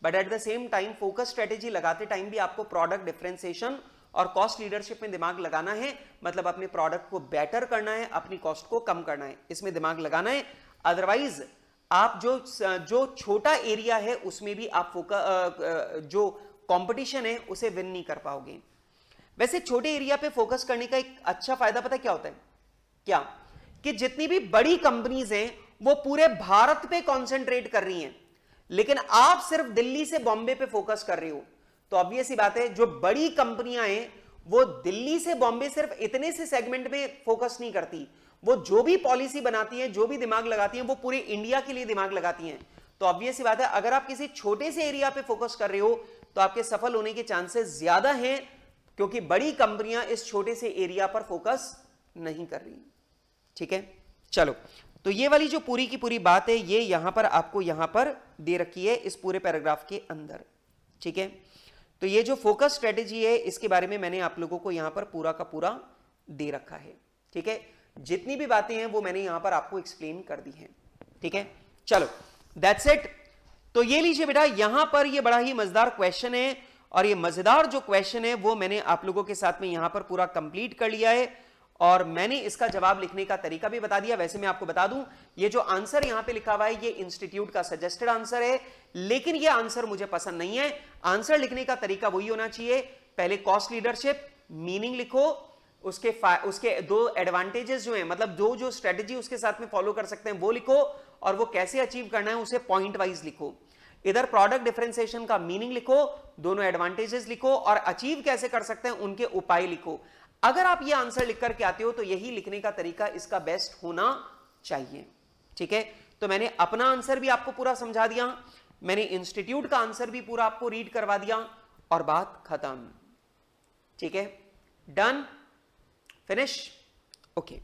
But at the same time focus strategy लगाते टाइम भी आपको प्रोडक्ट डिफरेंशिएशन और कॉस्ट लीडरशिप में दिमाग लगाना है। मतलब अपने प्रोडक्ट को बेटर करना है, अपनी कॉस्ट को कम करना है, इसमें दिमाग लगाना है। अदरवाइज आप जो छोटा एरिया है उसमें भी आप जो कंपटीशन है उसे विन नहीं कर पाओगे। वैसे छोटे एरिया पे फोकस करने का एक अच्छा फायदा पता है क्या होता है? क्या कि जितनी भी बड़ी कंपनीज हैं वो पूरे भारत पे कंसंट्रेट कर रही हैं, लेकिन आप सिर्फ दिल्ली से बॉम्बे पे फोकस कर रहे हो। तो ऑब्वियस सी बात है जो बड़ी कंपनियां हैं वो दिल्ली से बॉम्बे सिर्फ इतने से सेगमेंट में फोकस नहीं करती, वो जो भी पॉलिसी बनाती हैं, जो भी दिमाग लगाती हैं, वो पूरे इंडिया के लिए दिमाग लगाती हैं। तो ऑब्वियस सी बात है अगर आप किसी छोटे से एरिया पे फोकस कर रहे हो तो आपके सफल होने के चांसेस ज्यादा हैं, क्योंकि बड़ी कंपनियां इस छोटे से एरिया पर फोकस नहीं कर रही। ठीक है, चलो, तो ये वाली जो पूरी की पूरी बात है ये यहां पर आपको यहां पर दे रखी है इस पूरे पैराग्राफ के अंदर। ठीक है, तो ये जो फोकस स्ट्रेटेजी है इसके बारे में मैंने आप लोगों को यहां पर पूरा का पूरा दे रखा है। ठीक है, जितनी भी बातें हैं वो मैंने यहां पर आपको एक्सप्लेन कर दी हैं। ठीक है, चलो, दैट्स इट। तो ये लीजिए बेटा, यहां पर ये बड़ा ही मजेदार क्वेश्चन है, और ये मजेदार जो क्वेश्चन है वो मैंने आप लोगों के साथ में यहां पर पूरा कंप्लीट कर लिया है, और मैंने इसका जवाब लिखने का तरीका भी बता दिया। वैसे मैं आपको बता दूं, ये जो आंसर यहां पे लिखा हुआ है ये इंस्टीट्यूट का सजेस्टेड आंसर है, लेकिन ये आंसर मुझे पसंद नहीं है। आंसर लिखने का तरीका वही होना चाहिए, पहले कॉस्ट लीडरशिप मीनिंग लिखो, उसके दो एडवांटेजेस जो हैं, मतलब जो स्ट्रेटेजी उसके साथ में फॉलो कर सकते हैं वो लिखो, और वो कैसे अचीव करना है उसे पॉइंट वाइज लिखो। इधर प्रोडक्ट डिफरेंशिएशन का मीनिंग लिखो, दोनों एडवांटेजेस लिखो, और अचीव कैसे कर सकते हैं उनके उपाय लिखो। अगर आप ये आंसर लिख करके आते हो तो यही लिखने का तरीका इसका बेस्ट होना चाहिए। ठीक है, तो मैंने अपना आंसर भी आपको पूरा समझा दिया, मैंने इंस्टीट्यूट का आंसर भी पूरा आपको रीड करवा दिया, और बात खत्म। ठीक है, डन, फिनिश, ओके।